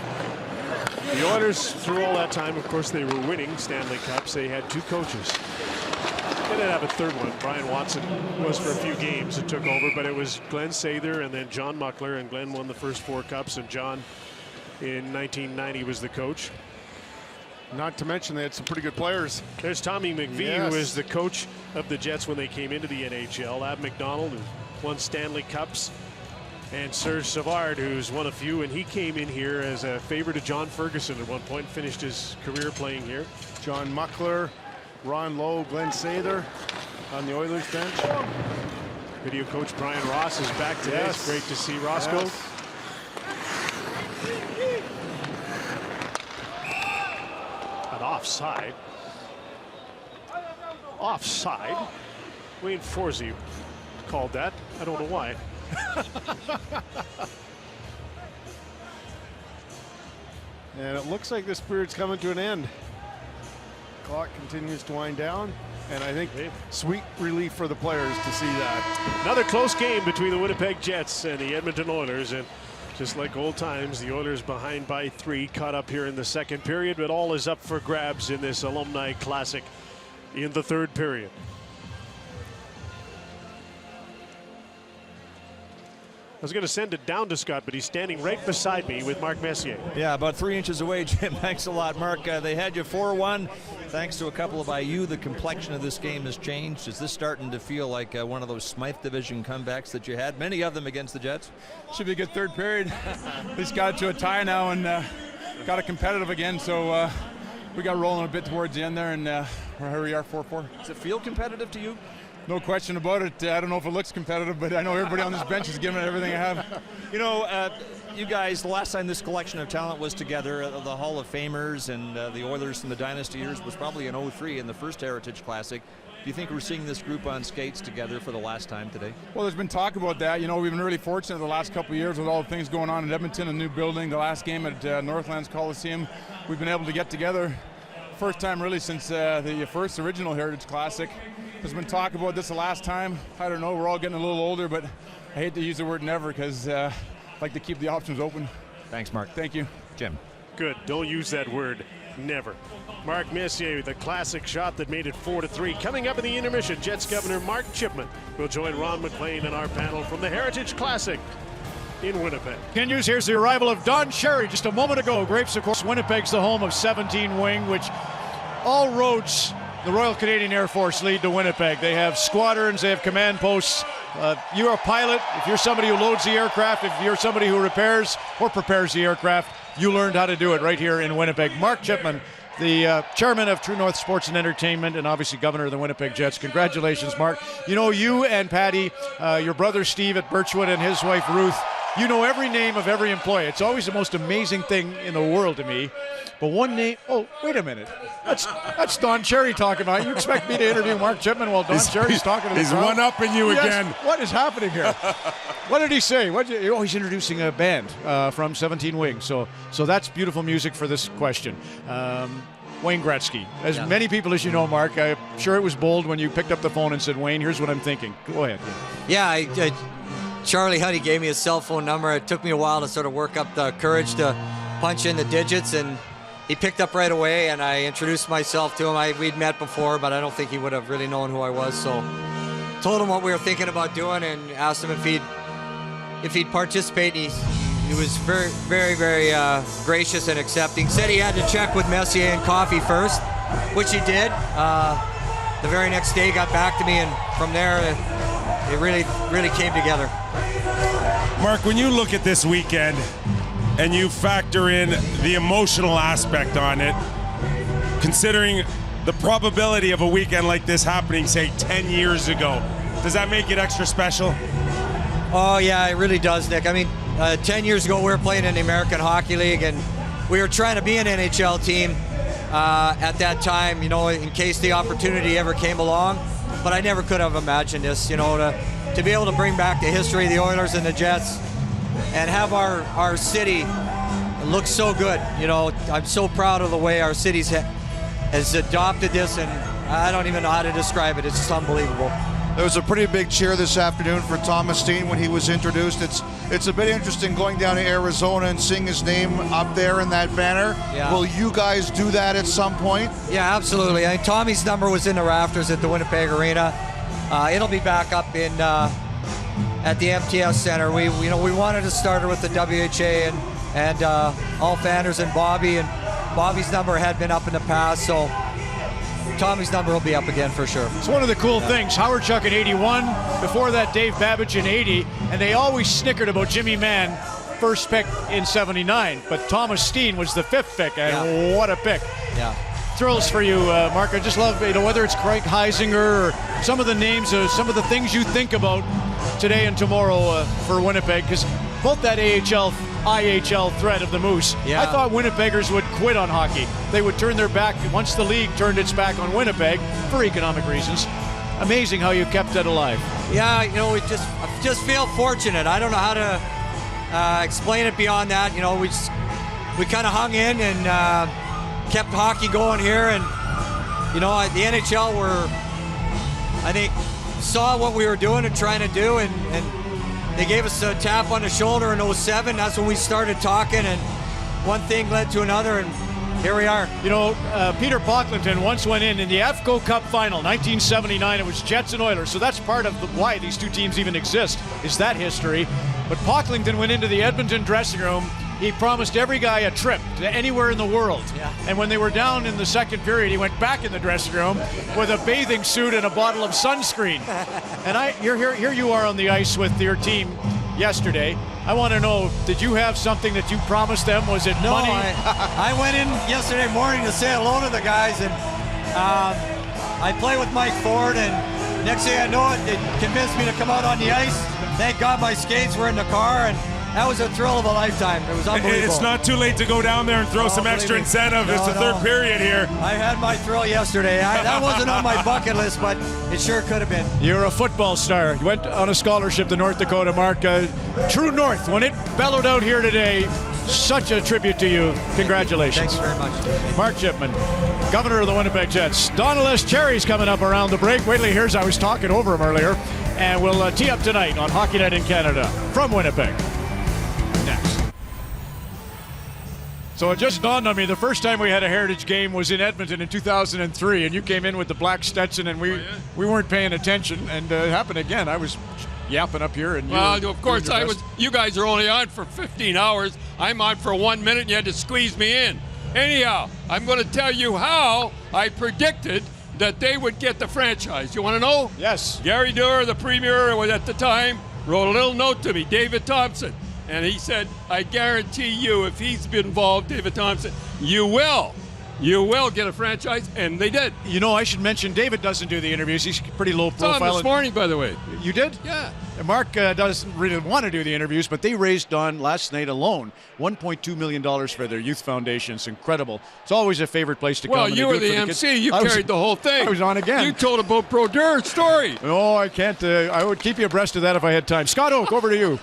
The Oilers, through all that time, of course, they were winning Stanley Cups. They had 2 coaches. They didn't have a third one. Brian Watson was for a few games and took over, but it was Glenn Sather and then John Muckler, and Glenn won the first 4 cups, and John in 1990 was the coach. Not to mention they had some pretty good players. There's Tommy McVie, who is the coach of the Jets when they came into the NHL. Ab McDonald, who won Stanley Cups. And Serge Savard, who's won a few, and he came in here as a favor to John Ferguson at one point, finished his career playing here. John Muckler, Ron Lowe, Glenn Sather on the Oilers bench. Video coach Brian Ross is back today. Yes. It's great to see Roscoe. Yes. An offside. Offside. Wayne Forsey called that. I don't know why. And it looks like this period's coming to an end. Clock continues to wind down, and I think sweet relief for the players to see that. Another close game between the Winnipeg Jets and the Edmonton Oilers, and just like old times, the Oilers behind by 3, caught up here in the second period, but all is up for grabs in this Alumni Classic in the third period. I was going to send it down to Scott, but he's standing right beside me with Mark Messier. Yeah, about 3 inches away, Jim. Thanks a lot, Mark. They had you 4-1. Thanks to a couple of IU, the complexion of this game has changed. Is this starting to feel like one of those Smythe Division comebacks that you had? Many of them against the Jets. Should be a good third period. At least got it to a tie now and got it competitive again. So we got rolling a bit towards the end there, and here we are, 4-4. Does it feel competitive to you? No question about it. I don't know if it looks competitive, but I know everybody on this bench is giving it everything I have. You know, you guys, the last time this collection of talent was together, the Hall of Famers and the Oilers in the Dynasty years was probably in '03 in the first Heritage Classic. Do you think we're seeing this group on skates together for the last time today? Well, there's been talk about that. You know, we've been really fortunate the last couple of years with all the things going on in Edmonton, a new building, the last game at Northlands Coliseum. We've been able to get together. First time really since the first original Heritage Classic. There's been talk about this the last time. I don't know, we're all getting a little older, but I hate to use the word never because I like to keep the options open. Thanks, Mark. Thank you. Jim. Good, don't use that word, never. Mark Messier, the classic shot that made it 4-3. Coming up in the intermission, Jets Governor Mark Chipman will join Ron McLean in our panel from the Heritage Classic in Winnipeg. Continues. Here's the arrival of Don Cherry just a moment ago. Grapes, of course. Winnipeg's the home of 17 Wing, which all roads, the Royal Canadian Air Force, lead to Winnipeg. They have squadrons, they have command posts. You're a pilot. If you're somebody who loads the aircraft, if you're somebody who repairs or prepares the aircraft, you learned how to do it right here in Winnipeg. Mark Chipman, the chairman of True North Sports and Entertainment, and obviously governor of the Winnipeg Jets. Congratulations, Mark. You know, you and Patty, your brother Steve at Birchwood and his wife Ruth, you know every name of every employee. It's always the most amazing thing in the world to me. But one name, oh, wait a minute. That's Don Cherry talking about. You expect me to interview Mark Chipman while Don Cherry's talking to the He's crowd? one-upping you again. What is happening here? What did he say? He's introducing a band from 17 Wings. So that's beautiful music for this question. Wayne Gretzky. As many people as you know, Mark, I'm sure it was bold when you picked up the phone and said, Wayne, here's what I'm thinking. Go ahead. Yeah, Charlie Huddy gave me his cell phone number. It took me a while to sort of work up the courage to punch in the digits, and he picked up right away, and I introduced myself to him. We'd met before, but I don't think he would have really known who I was. So told him what we were thinking about doing and asked him if he'd participate. He was very, very, very gracious and accepting. Said he had to check with Messier and Coffey first, which he did. The very next day, got back to me, and from there, it really, really came together. Mark, when you look at this weekend and you factor in the emotional aspect on it, considering the probability of a weekend like this happening, say, 10 years ago, does that make it extra special? Oh, yeah, it really does, Nick. I mean, 10 years ago, we were playing in the American Hockey League, and we were trying to be an NHL team at that time, you know, in case the opportunity ever came along. But I never could have imagined this, you know, to be able to bring back the history of the Oilers and the Jets and have our city look so good. You know, I'm so proud of the way our city has adopted this, and I don't even know how to describe it. It's just unbelievable. There was a pretty big cheer this afternoon for Thomas Steen when he was introduced. It's a bit interesting going down to Arizona and seeing his name up there in that banner. Yeah. Will you guys do that at some point? Yeah, absolutely. I mean, Tommy's number was in the rafters at the Winnipeg Arena. It'll be back up in at the MTS Center. We wanted to start it with the WHA and all Fanders and Bobby, and Bobby's number had been up in the past, so Tommy's number will be up again for sure. It's one of the cool things. Howard Chuck in 81, before that Dave Babbage in 80, and they always snickered about Jimmy Mann, first pick in 79, but Thomas Steen was the 5th pick, and what a pick. Yeah. Thrills for you, Mark. I just love, whether it's Craig Heisinger or some of the names, some of the things you think about today and tomorrow for Winnipeg, because both that AHL, IHL threat of the Moose. Yeah. I thought Winnipeggers would quit on hockey. They would turn their back once the league turned its back on Winnipeg for economic reasons. Amazing how you kept that alive. Yeah, I just feel fortunate. I don't know how to explain it beyond that. You know, we kind of hung in and kept hockey going here, and the NHL I think saw what we were doing and trying to do, and they gave us a tap on the shoulder in 07. That's when we started talking, and one thing led to another, and here we are. Peter Pocklington once went in the AFCO Cup final, 1979. It was Jets and Oilers, so that's part of why these two teams even exist, is that history. But Pocklington went into the Edmonton dressing room. He promised every guy a trip to anywhere in the world. Yeah. And when they were down in the second period, he went back in the dressing room with a bathing suit and a bottle of sunscreen. And here you are on the ice with your team yesterday. I want to know, did you have something that you promised them? Was it money? I went in yesterday morning to say hello to the guys, and I play with Mike Ford, and next thing I know it convinced me to come out on the ice. Thank God my skates were in the car, and that was a thrill of a lifetime. It was unbelievable. It's not too late to go down there and throw some extra incentive. It's the third period here. I had my thrill yesterday. That wasn't on my bucket list, but it sure could have been. You're a football star. You went on a scholarship to North Dakota, Mark. True North, when it bellowed out here today, such a tribute to you. Congratulations. Thanks very much. Mark Chipman, governor of the Winnipeg Jets. Donald S. Cherry's coming up around the break. Wait till he hears I was talking over him earlier. And we'll tee up tonight on Hockey Night in Canada from Winnipeg. Next. So it just dawned on me, the first time we had a Heritage game was in Edmonton in 2003, and you came in with the black Stetson, and we weren't paying attention, and it happened again. I was yapping up here, and of course I was. You guys are only on for 15 hours. I'm on for 1 minute, and you had to squeeze me in. Anyhow, I'm going to tell you how I predicted that they would get the franchise. You want to know? Yes. Gary Doer, the premier at the time, wrote a little note to me, David Thompson, and he said, I guarantee you, if he's been involved, David Thompson, you will get a franchise, and they did. I should mention, David doesn't do the interviews. He's pretty low profile. Saw him this morning, by the way. You did? Yeah. Mark doesn't really want to do the interviews, but they raised on last night alone $1.2 million for their youth foundation. It's incredible. It's always a favorite place to come. Well, you were the MC. You carried the whole thing. I was on again. You told about Brodeur's story. Oh, I can't. I would keep you abreast of that if I had time. Scott Oak, over to you.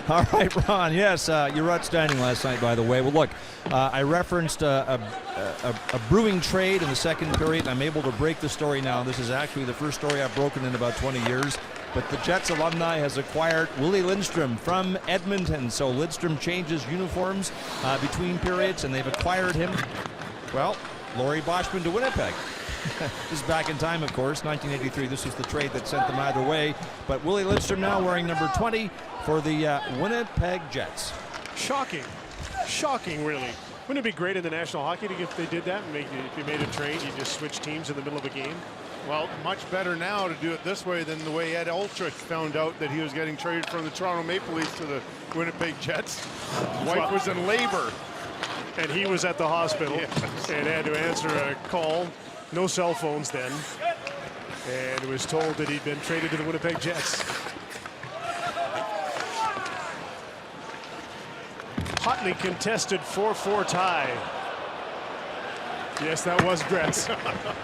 All right, Ron. Yes, you were outstanding last night, by the way. Well, look, I referenced a brewing trade in the second period. I'm able to break the story now. This is actually the first story I've broken in about 20 years. but the Jets alumni has acquired Willie Lindstrom from Edmonton. So Lindstrom changes uniforms between periods, and they've acquired him. Well, Laurie Boschman to Winnipeg. This is back in time, of course, 1983. This was the trade that sent them either way. But Willie Lindstrom now wearing number 20 for the Winnipeg Jets. Shocking. Shocking, really. Wouldn't it be great in the National Hockey League if they did that? And if you made a trade, you just switch teams in the middle of a game? Well, much better now to do it this way than the way Ed Olczyk found out that he was getting traded from the Toronto Maple Leafs to the Winnipeg Jets. His wife was in labor. And he was at the hospital and had to answer a call. No cell phones then. And was told that he'd been traded to the Winnipeg Jets. Hotly contested 4-4 tie. Yes, that was Gretz.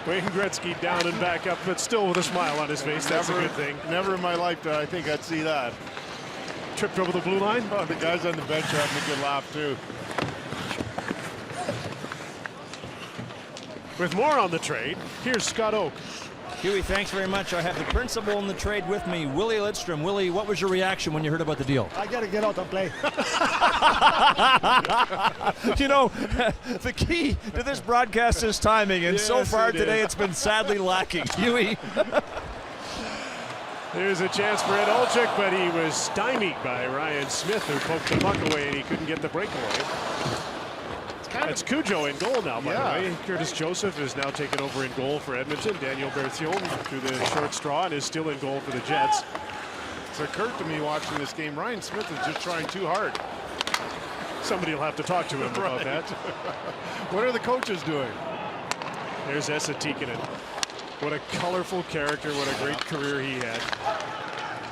Wayne Gretzky down and back up, but still with a smile on his face. That's a good thing. Never in my life did I think I'd see that. Tripped over the blue line? Oh, the guys on the bench are having a good laugh, too. With more on the trade, here's Scott Oak. Huey, thanks very much. I have the principal in the trade with me, Willie Lindstrom. Willie, what was your reaction when you heard about the deal? I got to get out and play. You know, the key to this broadcast is timing, and so far today it's been sadly lacking. Huey. There's a chance for Ed Olczyk, but he was stymied by Ryan Smith, who poked the puck away, and he couldn't get the breakaway. It's Cujo in goal now, by the way. Curtis Joseph is now taken over in goal for Edmonton. Daniel Berthiaume through the short straw and is still in goal for the Jets. It's occurred to me watching this game, Ryan Smith is just trying too hard. Somebody will have to talk to him about that. What are the coaches doing? There's Esa Tikkanen. What a colorful character, what a great career he had.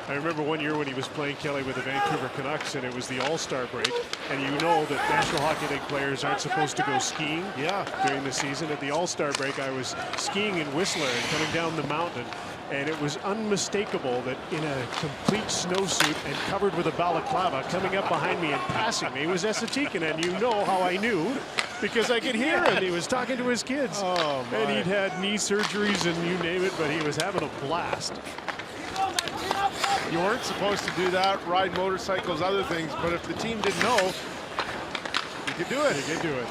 I remember one year when he was playing Kelly with the Vancouver Canucks, and it was the All-Star break, and you know that National Hockey League players aren't supposed to go skiing during the season. At the All-Star break, I was skiing in Whistler and coming down the mountain, and it was unmistakable that in a complete snowsuit and covered with a balaclava, coming up behind me and passing me was Esa Tikkanen, and you know how I knew, because I could hear him. He was talking to his kids, and he'd had knee surgeries and you name it, but he was having a blast. You weren't supposed to do that, ride motorcycles, other things, but if the team didn't know, you could do it. You could do it.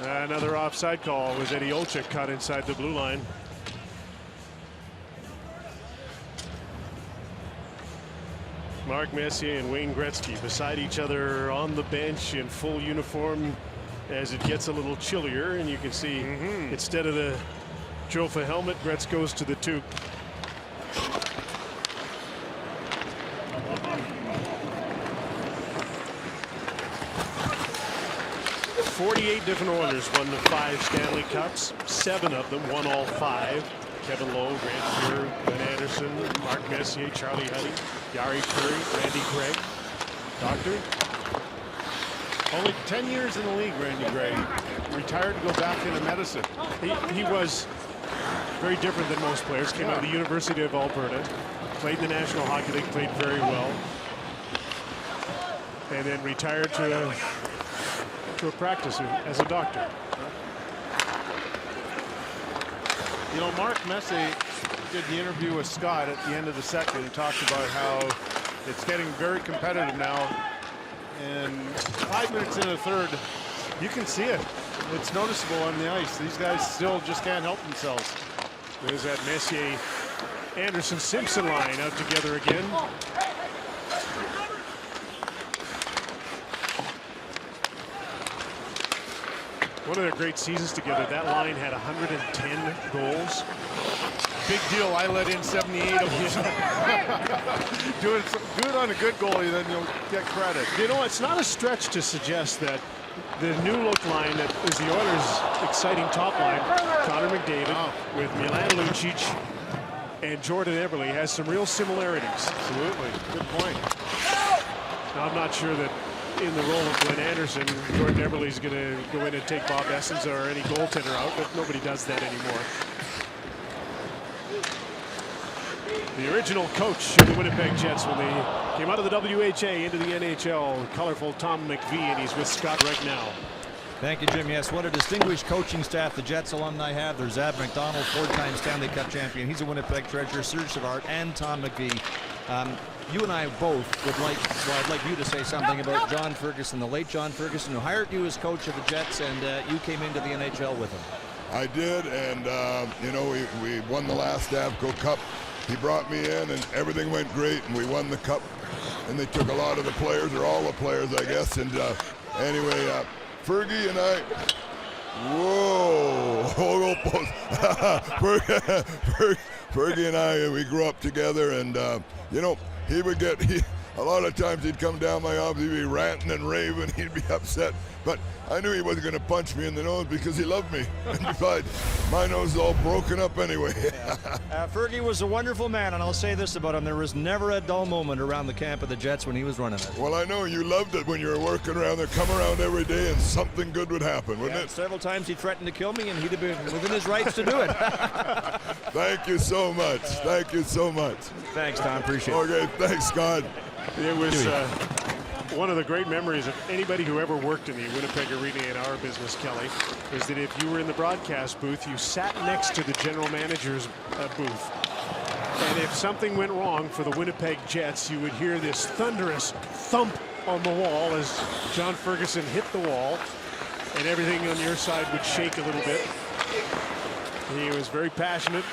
Another offside call was Eddie Olczyk caught inside the blue line. Mark Messier and Wayne Gretzky beside each other on the bench in full uniform as it gets a little chillier, and you can see instead of the Jofa helmet, Gretz goes to the toque. "48 different Oilers won the 5 Stanley Cups. 7 of them won all 5. Kevin Lowe, Grant Fuhr, Ben Anderson, Mark Messier, Charlie Huddy, Yari Curry, Randy Gregg. Doctor? Only 10 years in the league, Randy Gregg. Retired to go back into medicine. He was very different than most players. Came out of the University of Alberta. Played in the National Hockey League, played very well. And then retired to a practice as a doctor. You know, Mark Messier did the interview with Scott at the end of the second and talked about how it's getting very competitive now. And 5 minutes into the third, you can see it. It's noticeable on the ice. These guys still just can't help themselves. There's that Messier Anderson Simpson line out together again. One of their great seasons together. That line had 110 goals. Big deal. I let in 78 of them. do it on a good goalie, then you'll get credit. You know, it's not a stretch to suggest that the new look line that is the Oilers' exciting top line, Connor McDavid with Milan Lucic and Jordan Eberle, has some real similarities. Absolutely. Good point. Now, I'm not sure that in the role of Glenn Anderson, Jordan Eberle is going to go in and take Bob Essens or any goaltender out, but nobody does that anymore. The original coach of the Winnipeg Jets when they came out of the WHA into the NHL, colorful Tom McVie, and he's with Scott right now. Thank you, Jim. Yes, what a distinguished coaching staff the Jets alumni have. There's Ab McDonald, 4-time Stanley Cup champion. He's a Winnipeg treasure. Serge Savard and Tom McVie. You and I both would like, well, I'd like you to say something about John Ferguson, the late John Ferguson, who hired you as coach of the Jets, and you came into the NHL with him. I did, and you know, we won the last Avco Cup. He brought me in, and everything went great, and we won the cup. And they took a lot of the players, or all the players, I guess. And anyway, Fergie and I, whoa, Fergie and I, we grew up together, and you know, he would get, a lot of times he'd come down my office, he'd be ranting and raving, he'd be upset. But I knew he wasn't going to punch me in the nose because he loved me. And besides, my nose is all broken up anyway. Fergie was a wonderful man, and I'll say this about him. There was never a dull moment around the camp of the Jets when he was running it. Well, I know you loved it when you were working around there. Come around every day and something good would happen, wouldn't it? Several times he threatened to kill me, and he'd have been within his rights to do it. Thank you so much. Thank you so much. Thanks, Tom. Appreciate it. Okay, thanks, Scott. It was one of the great memories of anybody who ever worked in the Winnipeg Arena in our business, Kelly, is that if you were in the broadcast booth, you sat next to the general manager's booth. And if something went wrong for the Winnipeg Jets, you would hear this thunderous thump on the wall as John Ferguson hit the wall, and everything on your side would shake a little bit. He was very passionate,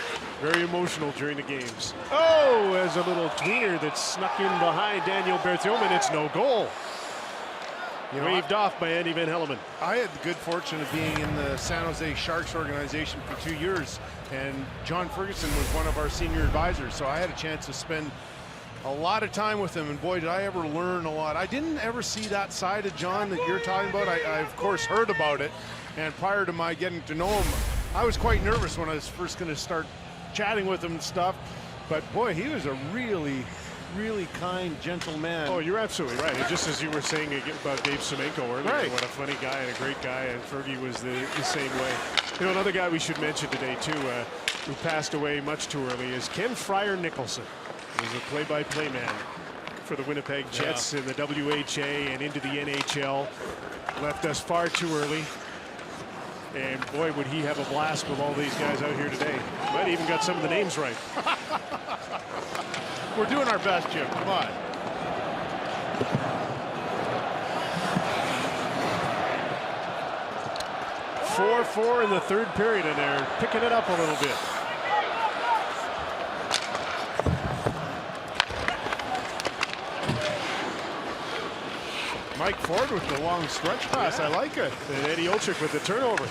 very emotional during the games. Oh, there's a little tweener that snuck in behind Daniel Berthiomen. It's no goal. Waved off by Andy Van Helleman. I had the good fortune of being in the San Jose Sharks organization for 2 years, and John Ferguson was one of our senior advisors, so I had a chance to spend a lot of time with him, and boy, did I ever learn a lot. I didn't ever see that side of John that you're talking about. I of course heard about it, and prior to my getting to know him, I was quite nervous when I was first going to start chatting with him and stuff, but boy, he was a really kind, gentle man. Oh, you're absolutely right. And just as you were saying about Dave Semenko earlier, right. What a funny guy and a great guy, and Fergie was the same way. You know, another guy we should mention today, too, who passed away much too early, is Ken Fryer Nicholson. He was a play-by-play man for the Winnipeg Jets in the WHA and into the NHL. Left us far too early. And boy, would he have a blast with all these guys out here today. Might even got some of the names right. We're doing our best, Jim. Come on. .44 in the third period, and they're picking it up a little bit. Mike Ford with the long stretch pass. I like it. And Eddie Olczyk with the turnover.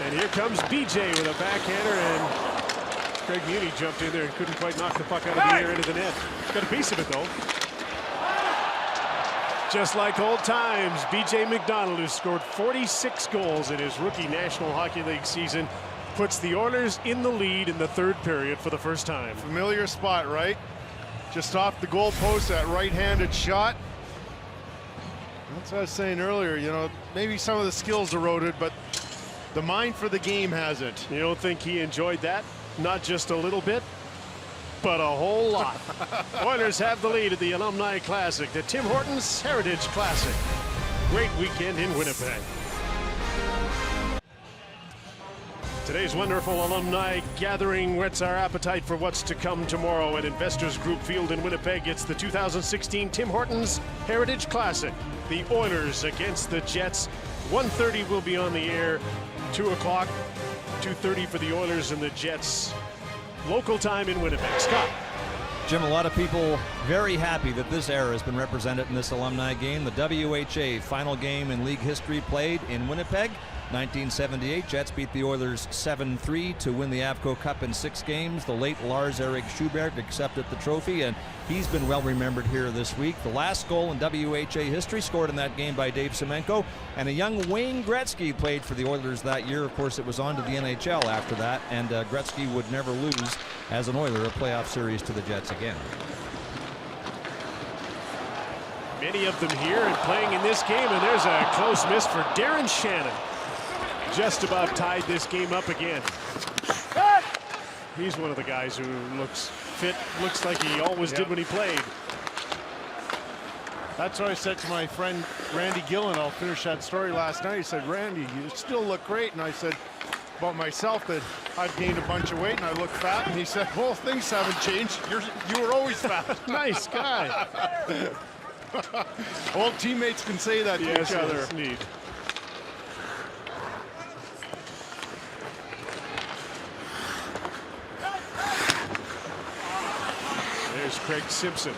And here comes BJ with a backhander, and Craig Muni jumped in there and couldn't quite knock the puck out of the air into the net. Got a piece of it, though. Just like old times, BJ McDonald, who scored 46 goals in his rookie National Hockey League season, puts the Oilers in the lead in the third period for the first time. Familiar spot, right? Just off the goal post, that right-handed shot. That's what I was saying earlier, you know, maybe some of the skills eroded, but the mind for the game hasn't. You don't think he enjoyed that? Not just a little bit, but a whole lot. Oilers have the lead at the Alumni Classic, the Tim Hortons Heritage Classic. Great weekend in Winnipeg. Today's wonderful alumni gathering whets our appetite for what's to come tomorrow at Investors Group Field in Winnipeg. It's the 2016 Tim Hortons Heritage Classic. The Oilers against the Jets. 1:30 will be on the air. 2 o'clock, 2:30 for the Oilers and the Jets. Local time in Winnipeg. Scott. Jim, a lot of people very happy that this era has been represented in this alumni game. The WHA final game in league history played in Winnipeg. 1978, Jets beat the Oilers 7-3 to win the Avco Cup in 6 games. The late Lars-Erik Schubert accepted the trophy, and he's been well remembered here this week. The last goal in WHA history scored in that game by Dave Semenko, and a young Wayne Gretzky played for the Oilers that year. Of course, it was on to the NHL after that, and Gretzky would never lose as an Oiler a playoff series to the Jets again. Many of them here and playing in this game, and there's a close miss for Darren Shannon. Just about tied this game up again. He's one of the guys who looks fit, looks like he always did when he played. That's what I said to my friend Randy Gillen. I'll finish that story last night. He said, Randy, you still look great. And I said about myself that I've gained a bunch of weight and I look fat. And he said, well, things haven't changed. You were always fat. Nice guy. Old teammates can say that to each other. Yes, indeed. There's Craig Simpson.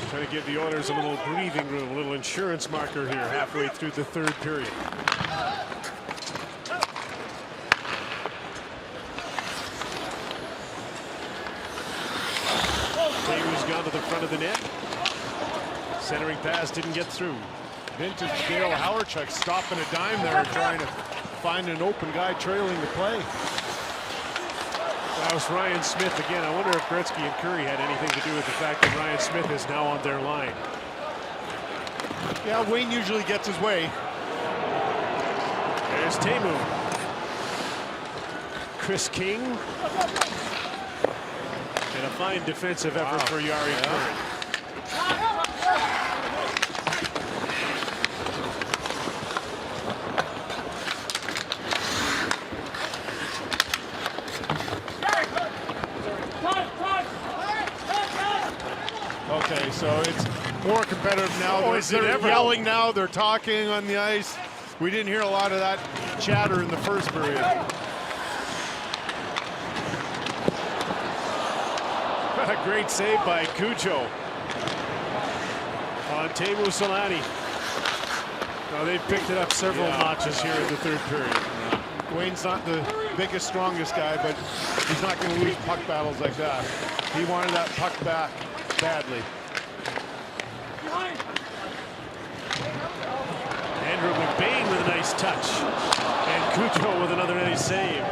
Trying to give the Oilers a little breathing room, a little insurance marker here halfway through the third period. Taylor's gone to the front of the net. Centering pass didn't get through. Vintage Dale Hawerchuk stopping a dime there, trying to find an open guy trailing the play. That was Ryan Smith again. I wonder if Gretzky and Curry had anything to do with the fact that Ryan Smith is now on their line. Yeah, Wayne usually gets his way. There's Teemu. Chris King. And a fine defensive effort for Jari Kurri. Okay, so it's more competitive now. They're yelling now. They're talking on the ice. We didn't hear a lot of that chatter in the first period. What a great save by Cujo on Teemu Selanne. Now they've picked it up several notches here in the third period. Wayne's not the biggest, strongest guy, but he's not going to lose puck battles like that. He wanted that puck back badly. Andrew McBain with a nice touch. And Cujo with another nice save.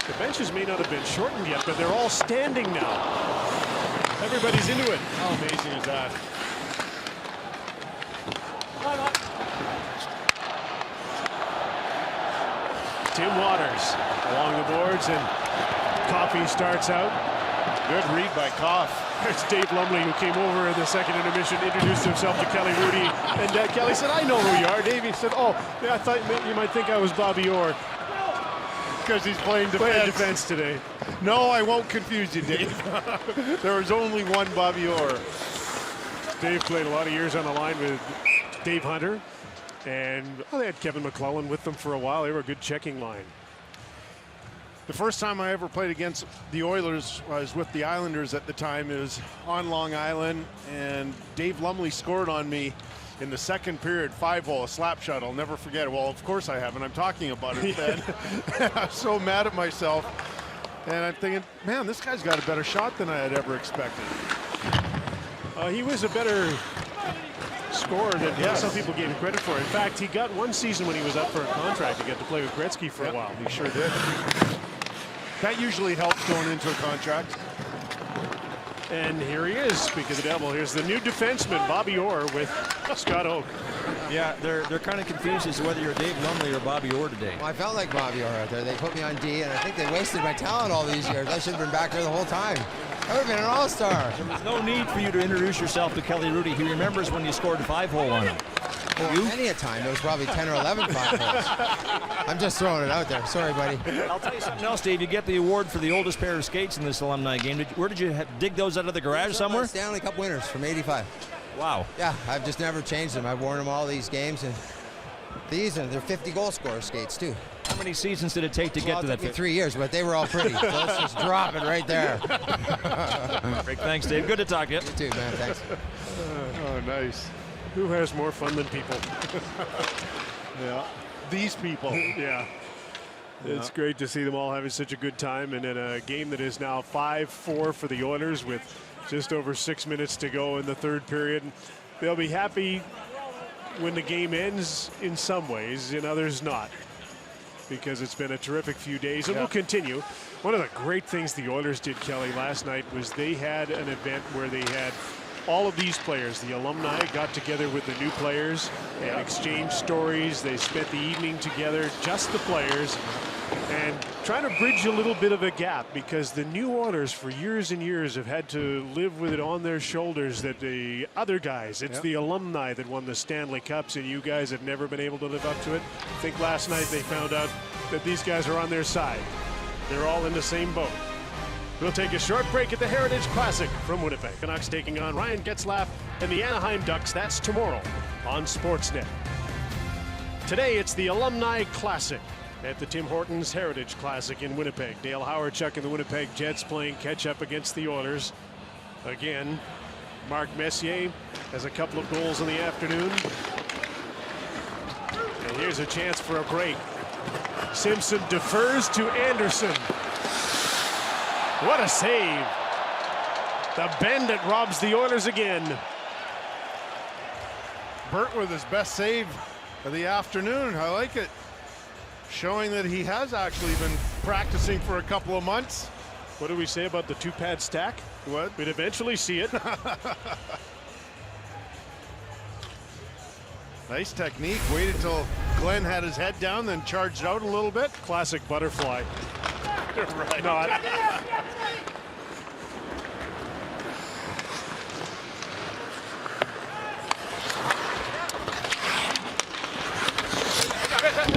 The benches may not have been shortened yet, but they're all standing now. Everybody's into it. How amazing is that? Tim Waters along the boards, and Coffey starts out. Good read by Koff. There's Dave Lumley, who came over in the second intermission, introduced himself to Kelly Rudy, and Kelly said, I know who you are. Davey said, oh, yeah, I thought you might think I was Bobby Orr. Because he's playing defense today. No, I won't confuse you, Dave. There was only one Bobby Orr. Dave played a lot of years on the line with Dave Hunter, and they had Kevin McClellan with them for a while. They were a good checking line. The first time I ever played against the Oilers was with the Islanders at the time. It was on Long Island, and Dave Lumley scored on me in the second period, 5-hole, a slap shot. I'll never forget it. Well, of course I haven't. I'm talking about it then. I'm so mad at myself. And I'm thinking, man, this guy's got a better shot than I had ever expected. He was a better scorer than some people gave him credit for. In fact, he got one season when he was up for a contract to get to play with Gretzky for a while. He sure did. That usually helps going into a contract. And here he is, speaking of the devil. Here's the new defenseman, Bobby Orr, with Scott Oak. Yeah, they're kind of confused as to whether you're Dave Lumley or Bobby Orr today. Well, I felt like Bobby Orr out there. They put me on D, and I think they wasted my talent all these years. I should have been back there the whole time. I would have been an all-star. There's no need for you to introduce yourself to Kelly Rudy. He remembers when you scored a 5-hole on him. Well, many a time. There was probably 10 or 11 5-holes. I'm just throwing it out there. Sorry, buddy. I'll tell you something else, Dave. You get the award for the oldest pair of skates in this alumni game. Where did you dig those out of the garage somewhere? Stanley Cup winners from '85. Wow. Yeah, I've just never changed them. I've worn them all these games, and they're 50 goal scorer skates too. How many seasons did it take to get to that? 3 years, but they were all pretty. So let's just drop it right there. Great, thanks, Dave. Good to talk to you. You too, man. Thanks. Oh, nice. Who has more fun than people? Yeah. These people. Yeah. It's great to see them all having such a good time, and in a game that is now 5-4 for the Oilers with just over 6 minutes to go in the third period. They'll be happy when the game ends in some ways, in others not, because it's been a terrific few days, and we'll continue. One of the great things the Oilers did, Kelly, last night was they had an event where they had all of these players, the alumni, got together with the new players and exchanged stories. They spent the evening together, just the players. And trying to bridge a little bit of a gap, because the new Oilers for years and years have had to live with it on their shoulders that the other guys, it's the alumni that won the Stanley Cups, and you guys have never been able to live up to it. I think last night they found out that these guys are on their side. They're all in the same boat. We'll take a short break at the Heritage Classic from Winnipeg. Canucks taking on Ryan Getzlaf and the Anaheim Ducks. That's tomorrow on Sportsnet. Today it's the Alumni Classic at the Tim Hortons Heritage Classic in Winnipeg. Dale Hawerchuk and the Winnipeg Jets playing catch-up against the Oilers. Again, Mark Messier has a couple of goals in the afternoon. And here's a chance for a break. Simpson defers to Anderson. What a save. The bend that robs the Oilers again. Burt with his best save of the afternoon. I like it. Showing that he has actually been practicing for a couple of months. What do we say about the two-pad stack? What? We'd eventually see it. Nice technique. Waited till Glenn had his head down, then charged out a little bit. Classic butterfly. Right. Not.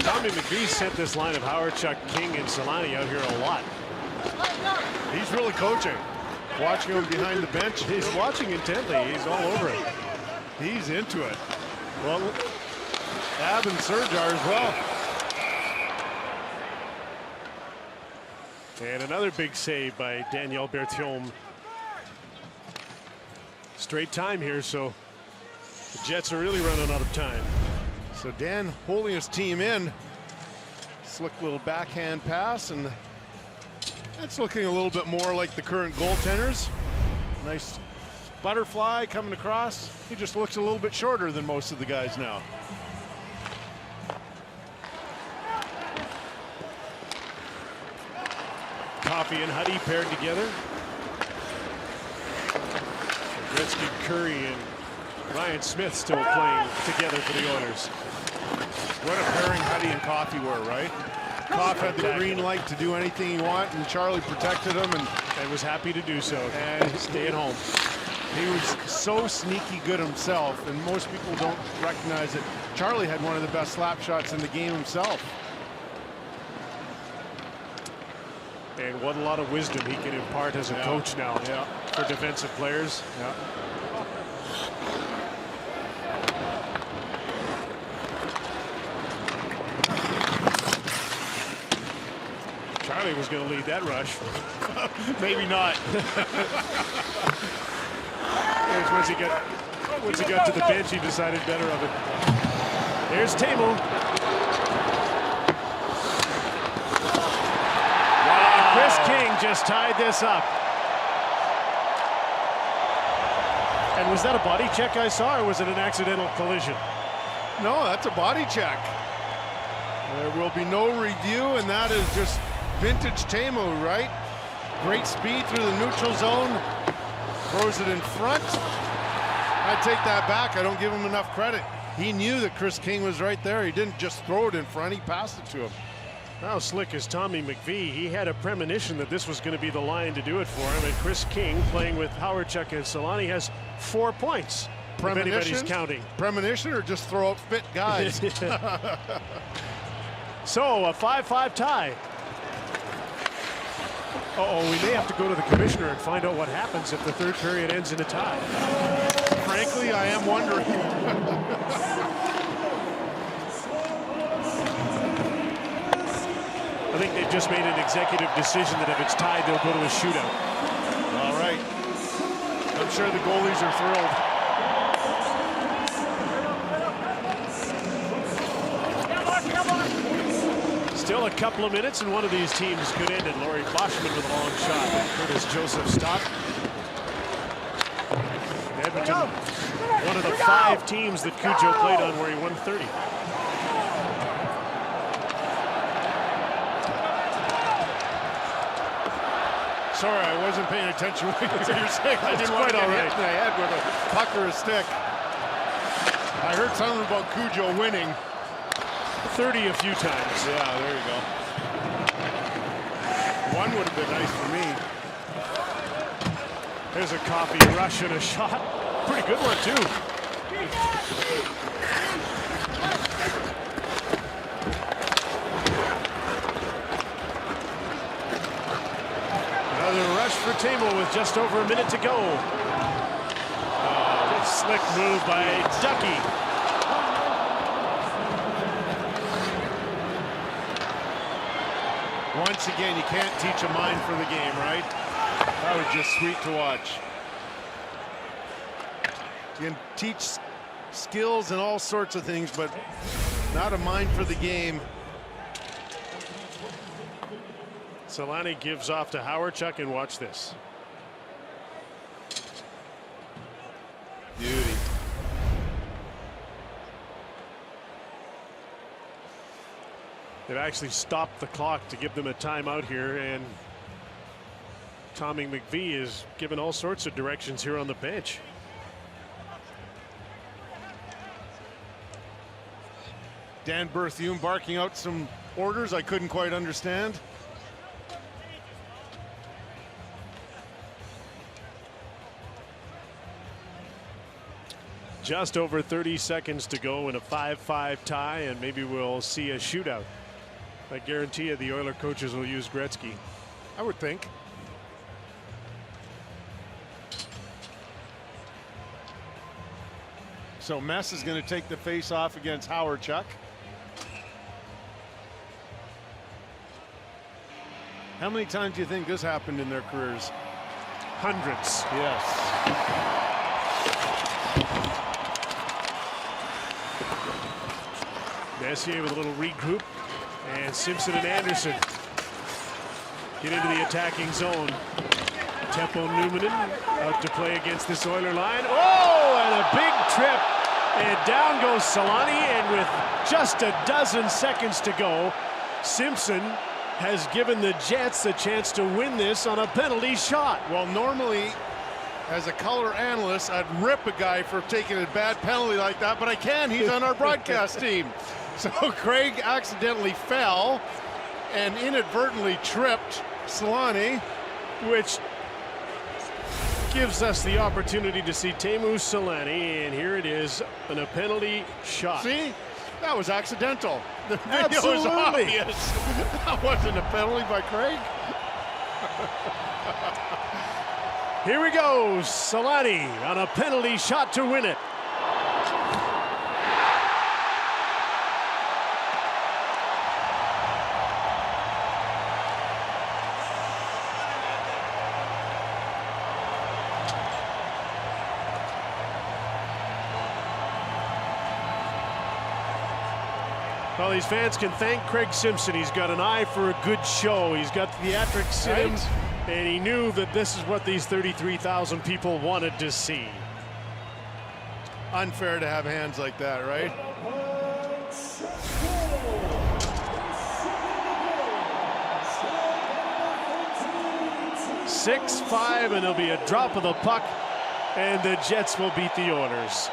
Tommy McVie sent this line of Hawerchuk, King, and Solani out here a lot. He's really coaching. Watching him behind the bench. He's watching intently. He's all over it. He's into it. Well, Ab and Serjar as well. And another big save by Daniel Berthiaume. Straight time here, so the Jets are really running out of time. So Dan holding his team in. Slick little backhand pass, and that's looking a little bit more like the current goaltenders. Nice butterfly coming across. He just looks a little bit shorter than most of the guys now. Coffey and Huddy paired together. Gretzky, Curry, and Ryan Smith still playing together for the Oilers. What a pairing Huddy and Coffey were, right? Coffey had the green light to do anything he wanted, and Charlie protected him and was happy to do so. And stay at home. He was so sneaky good himself, and most people don't recognize it. Charlie had one of the best slap shots in the game himself. And what a lot of wisdom he can impart as a coach now for defensive players. Yeah. Charlie was going to lead that rush. Maybe not. Once he got to the bench, he decided better of it. There's Teemu. Wow. Chris King just tied this up. And was that a body check I saw, or was it an accidental collision? No, that's a body check. There will be no review, and that is just vintage Teemu, right? Great speed through the neutral zone. Throws it in front. I take that back. I don't give him enough credit. He knew that Chris King was right there. He didn't just throw it in front. He passed it to him. How slick is Tommy McVie? He had a premonition that this was going to be the line to do it for him. And Chris King, playing with Hawerchuk and Solani, has 4 points. Premonition? If anybody's counting. Premonition, or just throw out fit guys? So a 5-5 tie. Uh-oh, we may have to go to the commissioner and find out what happens if the third period ends in a tie. Frankly, I am wondering. I think they've just made an executive decision that if it's tied, they'll go to a shootout. All right. I'm sure the goalies are thrilled. Still a couple of minutes, and one of these teams could end it. Laurie Boschman with a long shot. Curtis Joseph stopped. Edmonton, one of the 5 teams that Cujo played on where he won 30. Sorry, I wasn't paying attention what you're saying. I didn't want to get hit in the head with a puck or a stick. I heard something about Cujo winning. 30 a few times. Yeah, there you go. One would have been nice for me. There's a coffee rush and a shot. Pretty good one, too. Another rush for Tamo with just over a minute to go. Slick move by Ducky. Once again, you can't teach a mind for the game, right? That was just sweet to watch. You can teach skills and all sorts of things, but not a mind for the game. Solani gives off to Howardchuk, and watch this. Beauty. They've actually stopped the clock to give them a timeout here, and Tommy McVie is given all sorts of directions here on the bench. Dan Berthume barking out some orders I couldn't quite understand. Just over 30 seconds to go in a 5-5 tie, and maybe we'll see a shootout. I guarantee you the Oiler coaches will use Gretzky. I would think. So Mess is going to take the face off against Howardchuk. How many times do you think this happened in their careers? Hundreds. Yes. Messier with a little regroup, and Simpson and Anderson get into the attacking zone. Tempo Numanen out to play against this Oiler line. Oh, and a big trip, and down goes Solani, and with just a dozen seconds to go, Simpson has given the Jets a chance to win this on a penalty shot. Well, normally, as a color analyst, I'd rip a guy for taking a bad penalty like that, but I can't. He's on our broadcast team. So Craig accidentally fell and inadvertently tripped Solani, which gives us the opportunity to see Teemu Solani, and here it is on a penalty shot. See? That was accidental. The video Absolutely. was obvious. That wasn't a penalty by Craig. Here we go. Solani on a penalty shot to win it. Well, these fans can thank Craig Simpson. He's got an eye for a good show. He's got theatrics in him, and he knew that this is what these 33,000 people wanted to see. Unfair to have hands like that, right? .65, and there'll be a drop of the puck, and the Jets will beat the Oilers.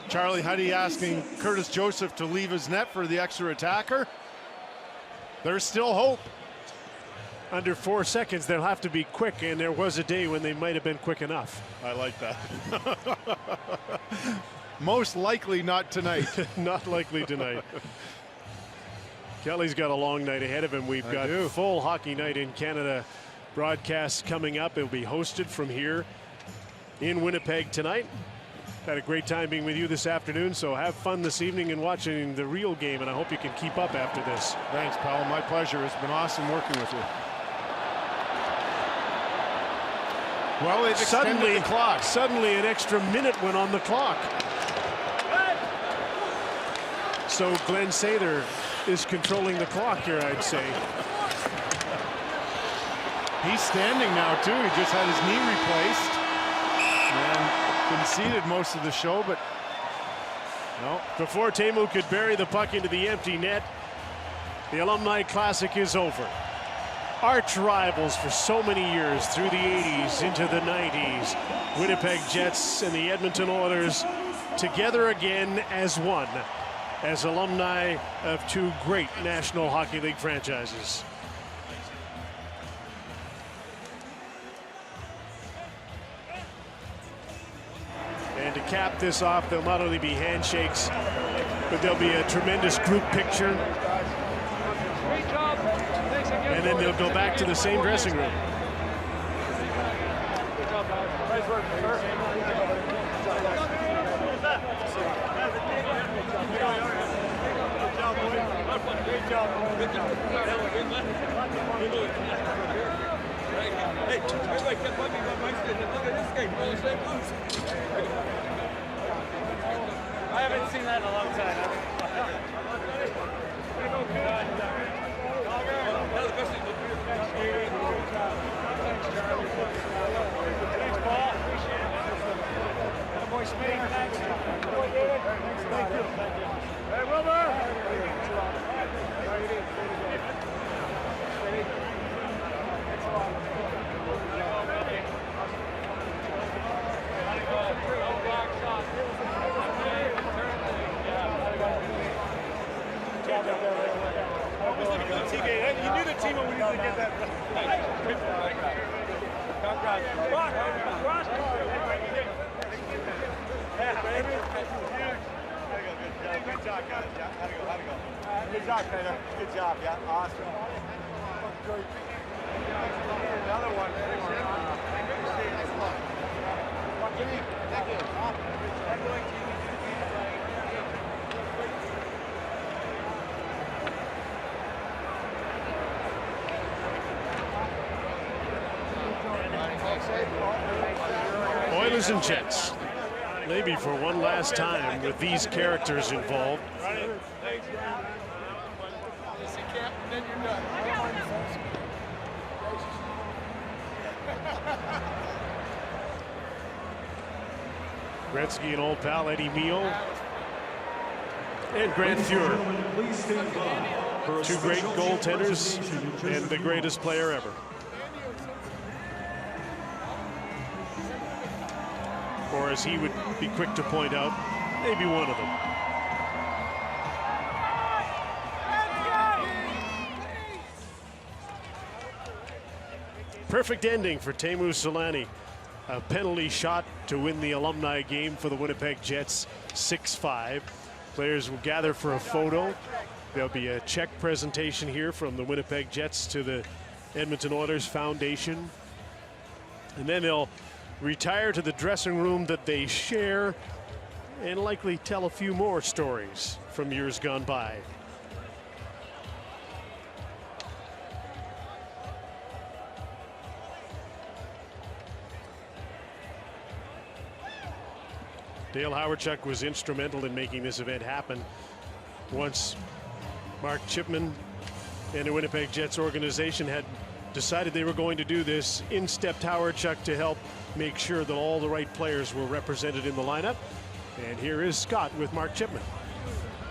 Charlie Huddy asking Curtis Joseph to leave his net for the extra attacker. There's still hope. Under 4 seconds, they'll have to be quick, and there was a day when they might have been quick enough. I like that. Most likely not tonight. Not likely tonight. Kelly's got a long night ahead of him. We've got full hockey night in Canada broadcasts coming up. It'll be hosted from here in Winnipeg tonight. Had a great time being with you this afternoon, so have fun this evening and watching the real game, and I hope you can keep up after this. Thanks, pal. My pleasure. It's been awesome working with you. Well, they've extended the clock. Suddenly an extra minute went on the clock. So Glenn Sather is controlling the clock here, I'd say. He's standing now, too. He just had his knee replaced. And been seated most of the show, but no. Before Teemu could bury the puck into the empty net, the Alumni Classic is over. Arch rivals for so many years through the 80s into the 90s. Winnipeg Jets and the Edmonton Oilers together again as one. as alumni of two great National Hockey League franchises. And to cap this off, there'll not only be handshakes, but there'll be a tremendous group picture. And then they'll go back to the same dressing room. I haven't seen that in a long time. Thanks, Paul. Appreciate it. Boy Smith, thanks. Boy David, thanks. Thank you. Hey, Wilbur. You knew the team when we usually get that. Good job, guys. How'd it go? Good job, Peter. Good job, yeah. Awesome. Another one. Oilers and Jets, maybe for one last time with these characters involved. Gretzky and old pal Eddie Meal and Grant Fuhrer, two great goaltenders and the greatest player ever. Or as he would be quick to point out, maybe one of them. Perfect ending for Teemu Selanne. A penalty shot to win the alumni game for the Winnipeg Jets, 6-5. Players will gather for a photo. There'll be a check presentation here from the Winnipeg Jets to the Edmonton Oilers Foundation. And then they'll retire to the dressing room that they share and likely tell a few more stories from years gone by. Dale Howardchuk was instrumental in making this event happen. Once Mark Chipman and the Winnipeg Jets organization had decided they were going to do this, in stepped Howardchuk to help make sure that all the right players were represented in the lineup. And here is Scott with Mark Chipman.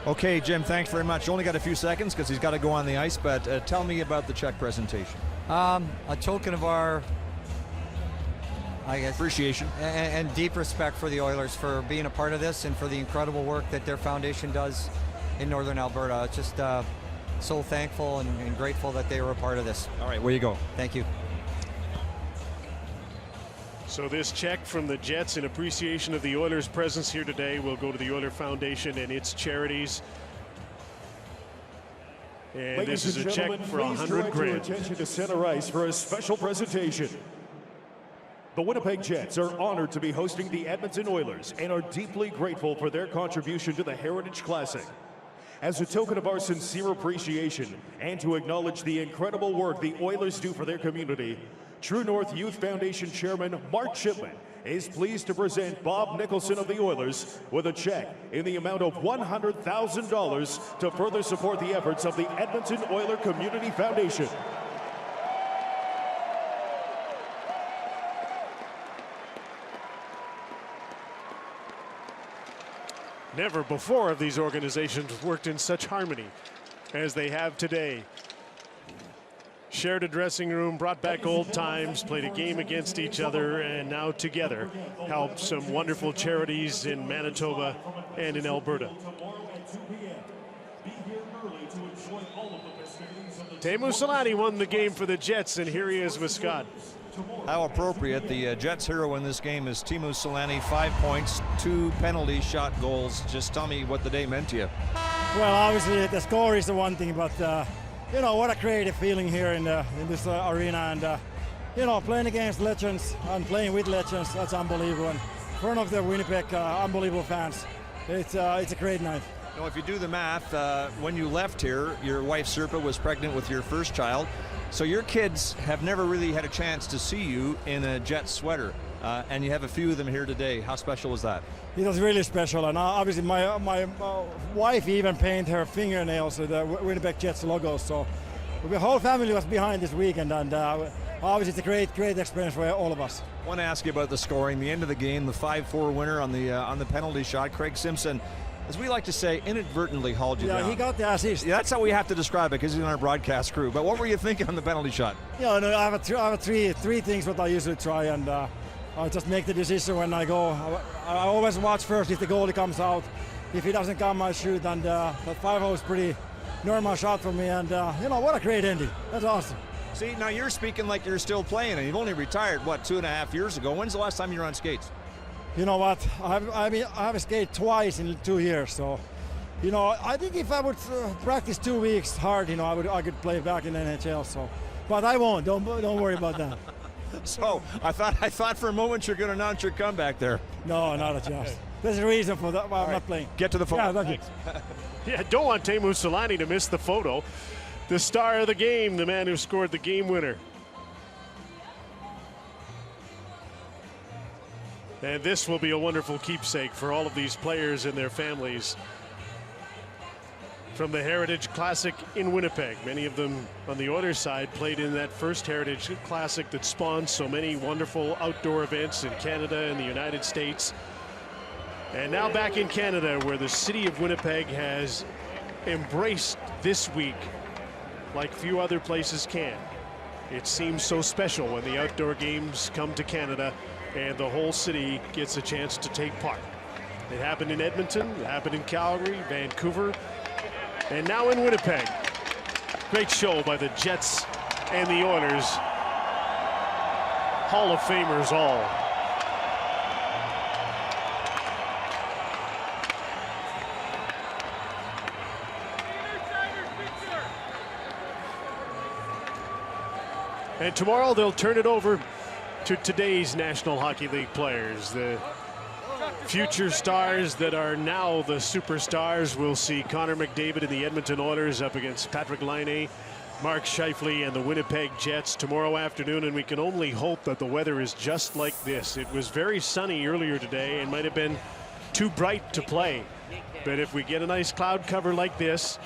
Okay, Jim, thanks very much. Only got a few seconds because he's got to go on the ice, but tell me about the check presentation. A token of our, I guess, appreciation and deep respect for the Oilers for being a part of this and for the incredible work that their foundation does in Northern Alberta. It's just so thankful and grateful that they were a part of this. All right, where you go. Thank you. So this check from the Jets in appreciation of the Oilers' presence here today will go to the Oiler Foundation and its charities. And Ladies this is and a check gentlemen, for please $100 direct your grand. attention to center ice for a special presentation. The Winnipeg Jets are honored to be hosting the Edmonton Oilers and are deeply grateful for their contribution to the Heritage Classic. As a token of our sincere appreciation and to acknowledge the incredible work the Oilers do for their community, True North Youth Foundation Chairman Mark Chipman is pleased to present Bob Nicholson of the Oilers with a check in the amount of $100,000 to further support the efforts of the Edmonton Oiler Community Foundation. Never before have these organizations worked in such harmony as they have today. Shared a dressing room, brought back old times, played a game against each other, and now together helped some wonderful charities in Manitoba and in Alberta. Teemu Selanne won the game for the Jets, and here he is with Scott. How appropriate. The Jets' hero in this game is Teemu Selanne. 5 points, 2 penalty shot goals. Just tell me what the day meant to you. Well, obviously the score is the one thing, but you know, what a creative feeling here in this arena, and you know, playing against legends and playing with legends, that's unbelievable. And in front of the Winnipeg unbelievable fans, it's a great night. You know, if you do the math, when you left here, your wife Sirpa was pregnant with your first child. So your kids have never really had a chance to see you in a Jets sweater, and you have a few of them here today. How special was that? It was really special, and obviously my wife even painted her fingernails with the Winnipeg Jets logo. So the whole family was behind this weekend, and obviously it's a great experience for all of us. I want to ask you about the scoring. The end of the game, the 5-4 winner on the penalty shot. Craig Simpson, as we like to say, inadvertently hauled you down. Yeah, he got the assist. Yeah, that's how we have to describe it because he's on our broadcast crew. But what were you thinking on the penalty shot? Yeah, no, I have three things what I usually try, and I just make the decision when I go. I always watch first if the goalie comes out. If he doesn't come, I shoot, and that 5-0 is pretty normal shot for me, and you know, what a great ending. That's awesome. See, now you're speaking like you're still playing, and you've only retired, what, 2.5 years ago. When's the last time you were on skates? You know what? I have skated twice in 2 years, so you know, I think if I would practice 2 weeks hard, you know, I could play back in the NHL. So, but I won't. Don't worry about that. So I thought for a moment you're going to announce your comeback there. No, not a chance. There's a reason for that. Why I'm not playing. Get to the phone. Yeah, thanks. Yeah, don't want Teemu Selanne to miss the photo. The star of the game, the man who scored the game winner. And this will be a wonderful keepsake for all of these players and their families. From the Heritage Classic in Winnipeg. Many of them on the Oilers side played in that first Heritage Classic that spawned so many wonderful outdoor events in Canada and the United States. And now back in Canada, where the city of Winnipeg has embraced this week like few other places can. It seems so special when the outdoor games come to Canada and the whole city gets a chance to take part. It happened in Edmonton, it happened in Calgary, Vancouver, and now in Winnipeg. Great show by the Jets and the Oilers. Hall of Famers all. And tomorrow they'll turn it over to today's National Hockey League players. The future stars that are now the superstars. We'll see Connor McDavid and the Edmonton Oilers up against Patrick Laine, Mark Scheifele and the Winnipeg Jets tomorrow afternoon, and we can only hope that the weather is just like this. It was very sunny earlier today and might have been too bright to play. But if we get a nice cloud cover like this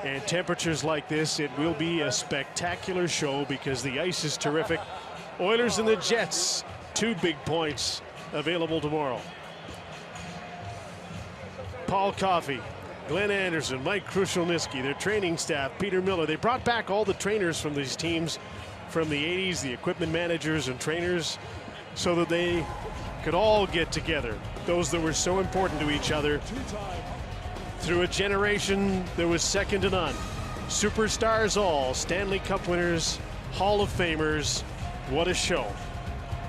and temperatures like this, it will be a spectacular show because the ice is terrific. Oilers and the Jets, 2 big points available tomorrow. Paul Coffey, Glenn Anderson, Mike Krushelnyski, their training staff, Peter Miller. They brought back all the trainers from these teams from the 80s, the equipment managers and trainers, so that they could all get together. Those that were so important to each other through a generation that was second to none. Superstars all, Stanley Cup winners, Hall of Famers. What a show.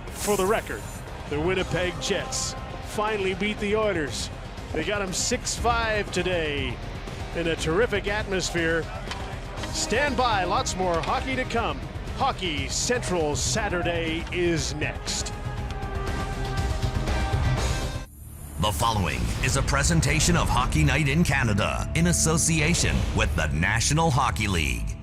For the record, the Winnipeg Jets finally beat the Oilers. They got them 6-5 today in a terrific atmosphere. Stand by, lots more hockey to come. Hockey Central Saturday is next. The following is a presentation of Hockey Night in Canada in association with the National Hockey League.